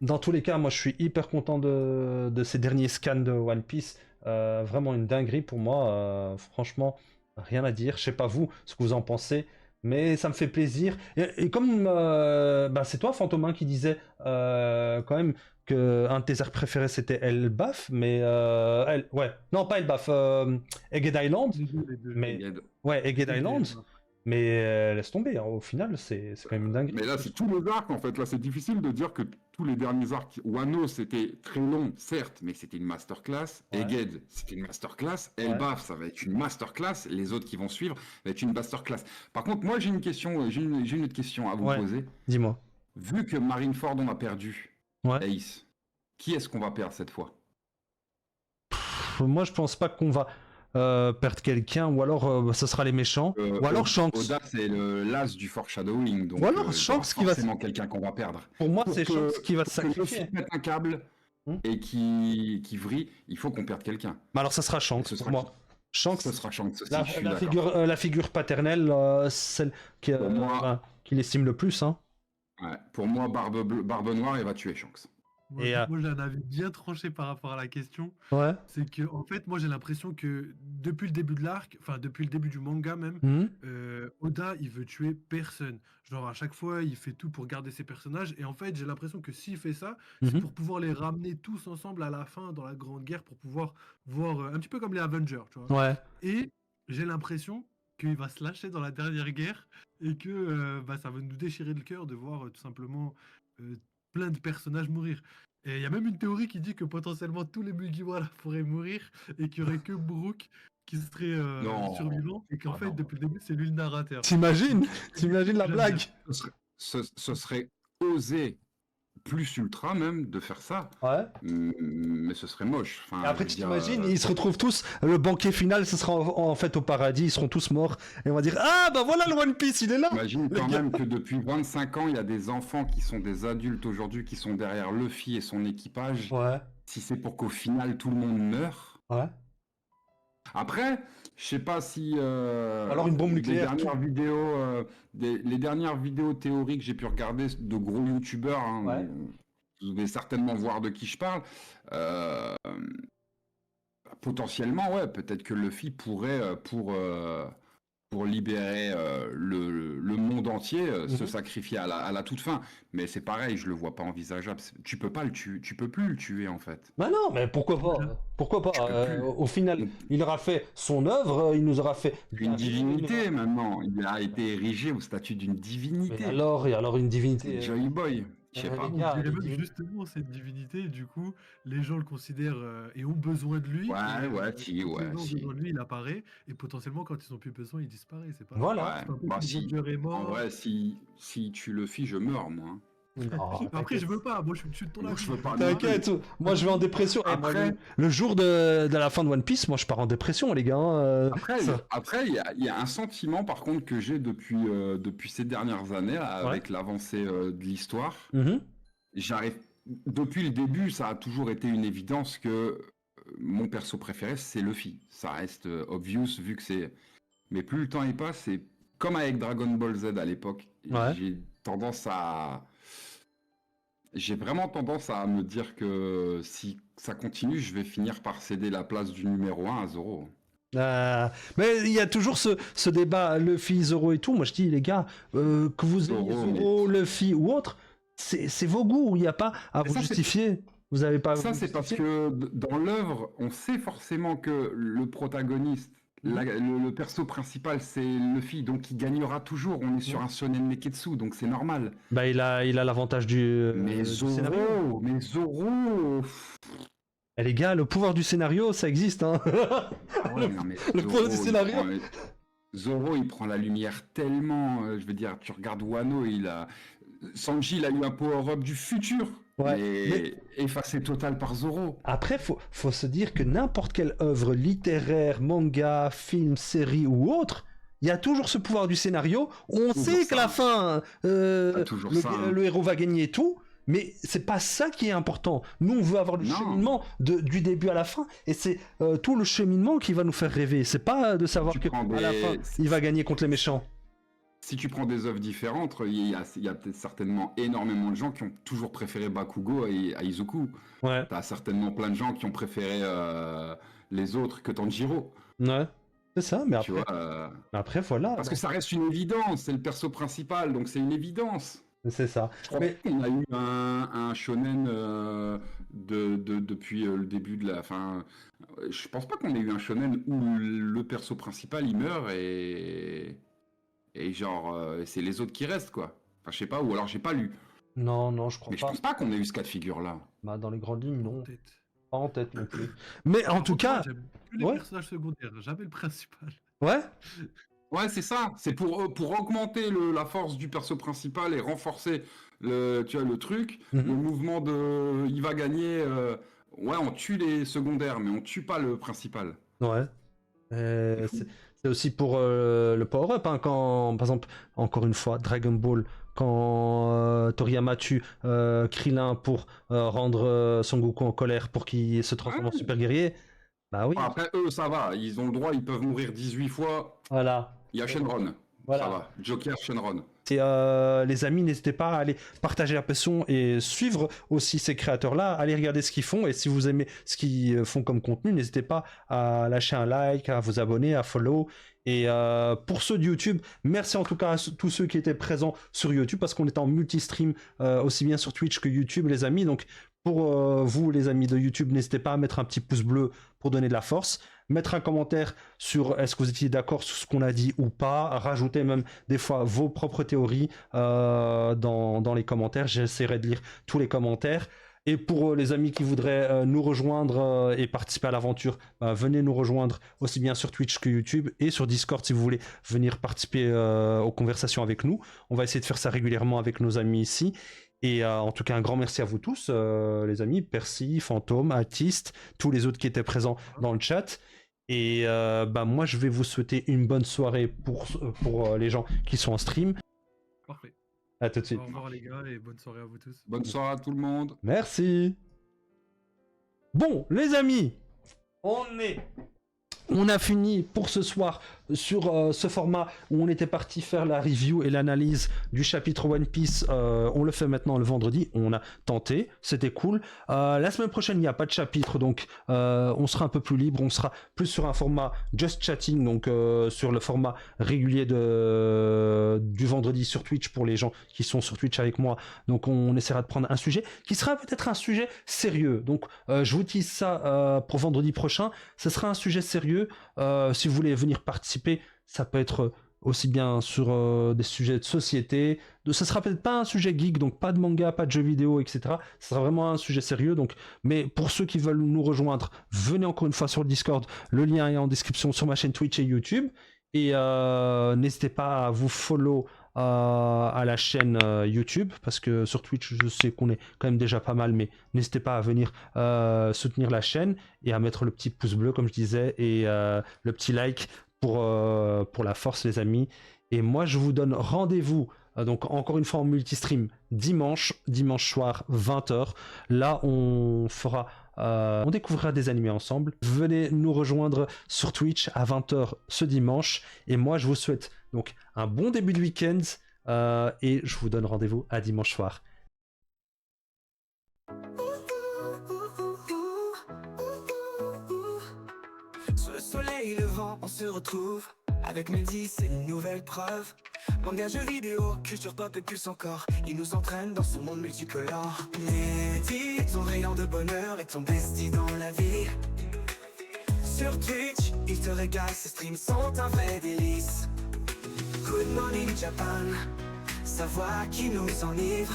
Dans tous les cas, moi, je suis hyper content de ces derniers scans de One Piece. Vraiment une dinguerie pour moi. Franchement, rien à dire. Je sais pas vous, ce que vous en pensez. Mais ça me fait plaisir. Et comme c'est toi, Fantomin, qui disait quand même qu'un de tes arcs préférés c'était Elbaf, mais non pas Elbaf, Egghead Island. Egghead Island. Mais laisse tomber, hein, au final c'est quand même une dinguerie. Mais là c'est tout le arc en fait. Là c'est difficile de dire que tous les derniers arcs, Wano c'était très long, certes, mais c'était une masterclass. Ouais. Egghead, c'était une masterclass. Elbaf, ça va être une masterclass. Les autres qui vont suivre, va être une masterclass. Par contre, moi j'ai une question, j'ai une autre question à vous Ouais. poser. Dis-moi. Vu que Marineford on a perdu, Ouais. Ace, qui est-ce qu'on va perdre cette fois? Moi, je pense pas qu'on va perdre quelqu'un, ou alors ce sera les méchants, ou alors Shanks. Oda, c'est l'as du foreshadowing, donc Ou alors il y aura Shanks qui va forcément quelqu'un qu'on va perdre. Pour moi, Pour c'est que- Shanks qui va se Que Luffy sacrifier. mette un câble Hmm. et qui vrille, il faut qu'on perde quelqu'un. Mais alors, ça sera Shanks Ce pour sera moi. Shanks, Ce sera Shanks aussi, la, je suis la d'accord. la figure paternelle, celle qui, Pour moi- qu'il estime le plus. Hein. Ouais, pour moi, Barbe Noire, il va tuer Shanks. Moi, Et, moi, j'ai un avis bien tranché par rapport à la question. Ouais. C'est que, en fait, moi, j'ai l'impression que depuis le début de l'arc, enfin, depuis le début du manga même, Mhm. Oda, il veut tuer personne. Genre, à chaque fois, il fait tout pour garder ses personnages. Et en fait, j'ai l'impression que s'il fait ça, c'est Mhm. pour pouvoir les ramener tous ensemble à la fin, dans la Grande Guerre, pour pouvoir voir un petit peu comme les Avengers, tu vois. Ouais. Et j'ai l'impression qu'il va se lâcher dans la dernière guerre et que bah, ça va nous déchirer le cœur de voir tout simplement plein de personnages mourir. Et il y a même une théorie qui dit que potentiellement tous les Mugiwara pourraient mourir et qu'il n'y aurait que Brook qui serait Non. survivant et qu'en Ah fait, non. depuis le début, c'est lui le narrateur. T'imagines T'imagines la J'aime blague bien. Ce serait osé, plus ultra même, de faire ça. Ouais. Mais ce serait moche. Enfin, Et après, je tu veux dire, t'imagines, ils se retrouvent tous, le banquet final, ce sera en fait au paradis, ils seront tous morts, et on va dire, ah bah voilà le One Piece, il est là. Imagine Les quand gars. même que depuis 25 ans, il y a des enfants qui sont des adultes aujourd'hui, qui sont derrière Luffy et son équipage. Ouais. Si c'est pour qu'au final tout le monde meure. Ouais. Après, je sais pas si Alors une bombe nucléaire, les dernières vidéos théoriques que j'ai pu regarder de gros youtubeurs, hein, Ouais. vous devez certainement voir de qui je parle. Potentiellement, ouais, peut-être que Luffy pourrait, pour libérer le monde entier, se Mhm. sacrifier à la toute fin. Mais c'est pareil, je le vois pas envisageable. Tu peux pas le tuer, tu peux plus le tuer en fait. Bah non, mais pourquoi pas Pourquoi pas Tu peux plus. Au final, il aura fait son œuvre, il nous aura fait... Une divinité maintenant, il a été érigé au statut d'une divinité. Et alors une divinité... Joy Boy, je sais les pas. On gars, dirait les même divin- justement cette divinité, du coup, les gens le considèrent et ont besoin de lui. Ouais, et, ouais, si, quand ouais, les gens ont si. besoin de lui, il apparaît, et potentiellement, quand ils ont plus besoin, il disparaît. C'est pas. Voilà. C'est un peu Bah, comme si. Roger est En mort. vrai, si tu le fies, je meurs, moi. Non, Après, je t'inquiète. veux pas. Moi, je suis de ton Moi, avis. je veux pas. T'inquiète, moi je vais en dépression. Eh, moi, Après- le jour de la fin de One Piece, moi je pars en dépression, les gars. Hein, ça. Après, il y a un sentiment, par contre, que j'ai depuis ces dernières années, là, Ouais. avec l'avancée de l'histoire. Mhm. J'arrive. Depuis le début, ça a toujours été une évidence que mon perso préféré, c'est Luffy. Ça reste obvious, vu que c'est. Mais plus le temps y passe, c'est comme avec Dragon Ball Z à l'époque. Ouais. J'ai vraiment tendance à me dire que si ça continue, je vais finir par céder la place du numéro 1 à Zoro. Mais il y a toujours ce débat Luffy, Zoro et tout. Moi je dis, les gars, que vous ayez Zoro, Luffy ou autre, c'est vos goûts. Il n'y a pas à Mais vous ça, justifier. Vous n'avez pas à Ça, vous c'est parce justifier. que dans l'œuvre, on sait forcément que le protagoniste, le perso principal, c'est Luffy, donc il gagnera toujours. On est sur un shonen neketsu, donc c'est normal. Bah, il a l'avantage du Mais scénario. Zoro, Eh, les gars, le pouvoir du scénario, ça existe. Hein. ouais, non, mais Le pouvoir du scénario. Zoro, il prend la lumière tellement. Je veux dire, tu regardes Wano, Sanji, il a eu un power-up du futur. Ouais, mais effacé total par Zoro. Après, faut se dire que n'importe quelle œuvre littéraire, manga, film, série ou autre, il y a toujours ce pouvoir du scénario. On Toujours sait ça. qu'à la fin, toujours le, ça, hein. le héros va gagner et tout, mais c'est pas ça qui est important. Nous, on veut avoir le Non. cheminement du début à la fin, et c'est tout le cheminement qui va nous faire rêver. C'est pas de savoir Tu que prends à la des- fin, il va gagner contre les méchants. Si tu prends des œuvres différentes, il y a peut-être certainement énormément de gens qui ont toujours préféré Bakugo à Izuku. Ouais, T'as certainement plein de gens qui ont préféré les autres que Tanjiro. ouais, c'est ça. Mais Tu après, vois, après voilà, parce que ça reste une évidence, c'est le perso principal, donc c'est une évidence. c'est ça. Je crois Mais- qu'on a eu un shonen depuis le début de la fin. Je pense pas qu'on ait eu un shonen où le perso principal il meurt et genre c'est les autres qui restent quoi. Enfin je sais pas, ou alors j'ai pas lu. Non, non, je crois Mais je pas. pense pas qu'on ait eu ce cas de figure-là. Bah, dans les grandes lignes, non. Peut-être. Pas en tête non plus. Mais en Par tout contre, moi, cas, j'aime que les ouais. personnages secondaires, jamais le principal. Ouais, Ouais, c'est ça. C'est pour augmenter la force du perso principal et renforcer tu vois, le truc. Mhm. Le mouvement de il va gagner. Ouais, on tue les secondaires, mais on tue pas le principal. ouais. C'est aussi pour le power-up, hein, quand, par exemple, encore une fois, Dragon Ball, quand Toriyama tue Krillin pour rendre Son Goku en colère pour qu'il se transforme en Ouais. super guerrier, bah oui, Après, eux, ça va. Ils ont le droit, ils peuvent mourir 18 fois. voilà. Il y a Shenron. Voilà. Ça va. Joker, Shenron. Et les amis, n'hésitez pas à aller partager la passion et suivre aussi ces créateurs-là, allez regarder ce qu'ils font, et si vous aimez ce qu'ils font comme contenu, n'hésitez pas à lâcher un like, à vous abonner, à follow. Et pour ceux de YouTube, merci en tout cas à tous ceux qui étaient présents sur YouTube, parce qu'on est en multi-stream aussi bien sur Twitch que YouTube, les amis. Donc pour vous, les amis de YouTube, n'hésitez pas à mettre un petit pouce bleu pour donner de la force, mettre un commentaire sur est-ce que vous étiez d'accord sur ce qu'on a dit ou pas, rajouter même des fois vos propres théories dans les commentaires. J'essaierai de lire tous les commentaires. Et pour les amis qui voudraient nous rejoindre et participer à l'aventure, venez nous rejoindre aussi bien sur Twitch que YouTube, et sur Discord si vous voulez venir participer aux conversations avec nous. On va essayer de faire ça régulièrement avec nos amis ici. Et en tout cas, un grand merci à vous tous, les amis, Percy, Fantôme, Atiste, tous les autres qui étaient présents dans le chat. Et moi, je vais vous souhaiter une bonne soirée pour les gens qui sont en stream. Parfait. À tout de suite. Au revoir les gars et bonne soirée à vous tous. Bonne soirée à tout le monde. Merci. Bon, les amis, on a fini pour ce soir sur ce format où on était parti faire la review et l'analyse du chapitre One Piece. On le fait maintenant le vendredi, on a tenté, c'était cool. La semaine prochaine il n'y a pas de chapitre, donc on sera un peu plus libre, on sera plus sur un format just chatting, donc sur le format régulier du vendredi sur Twitch pour les gens qui sont sur Twitch avec moi. Donc on essaiera de prendre un sujet qui sera peut-être un sujet sérieux, donc je vous dis ça pour vendredi prochain. Ce sera un sujet sérieux. Si vous voulez venir participer, ça peut être aussi bien sur des sujets de société. Ça sera peut-être pas un sujet geek, donc pas de manga, pas de jeux vidéo, etc. Ça sera vraiment un sujet sérieux. Donc, mais pour ceux qui veulent nous rejoindre, venez encore une fois sur le Discord. Le lien est en description sur ma chaîne Twitch et YouTube. Et n'hésitez pas à vous follow à la chaîne YouTube, parce que sur Twitch je sais qu'on est quand même déjà pas mal, mais n'hésitez pas à venir soutenir la chaîne et à mettre le petit pouce bleu comme je disais, et le petit like pour la force, les amis. Et moi je vous donne rendez-vous donc encore une fois en multi-stream dimanche soir 20h. Là on découvrira des animés ensemble. Venez nous rejoindre sur Twitch à 20h ce dimanche. Et moi, je vous souhaite donc un bon début de week-end. Et je vous donne rendez-vous à dimanche soir. Sous le soleil levant, on se retrouve. Avec Mehdi, c'est une nouvelle preuve. Manga, jeux vidéo, culture pop et plus encore. Il nous entraîne dans ce monde multicolore. Mehdi est ton rayon de bonheur et ton bestie dans la vie. Sur Twitch, il te régale, ses streams sont un vrai délice. Good Morning Japan, sa voix qui nous enivre.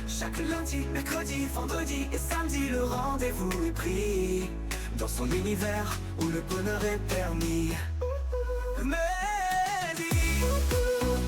Chaque lundi, mercredi, vendredi et samedi, le rendez-vous est pris. Dans son univers où le bonheur est permis. Mais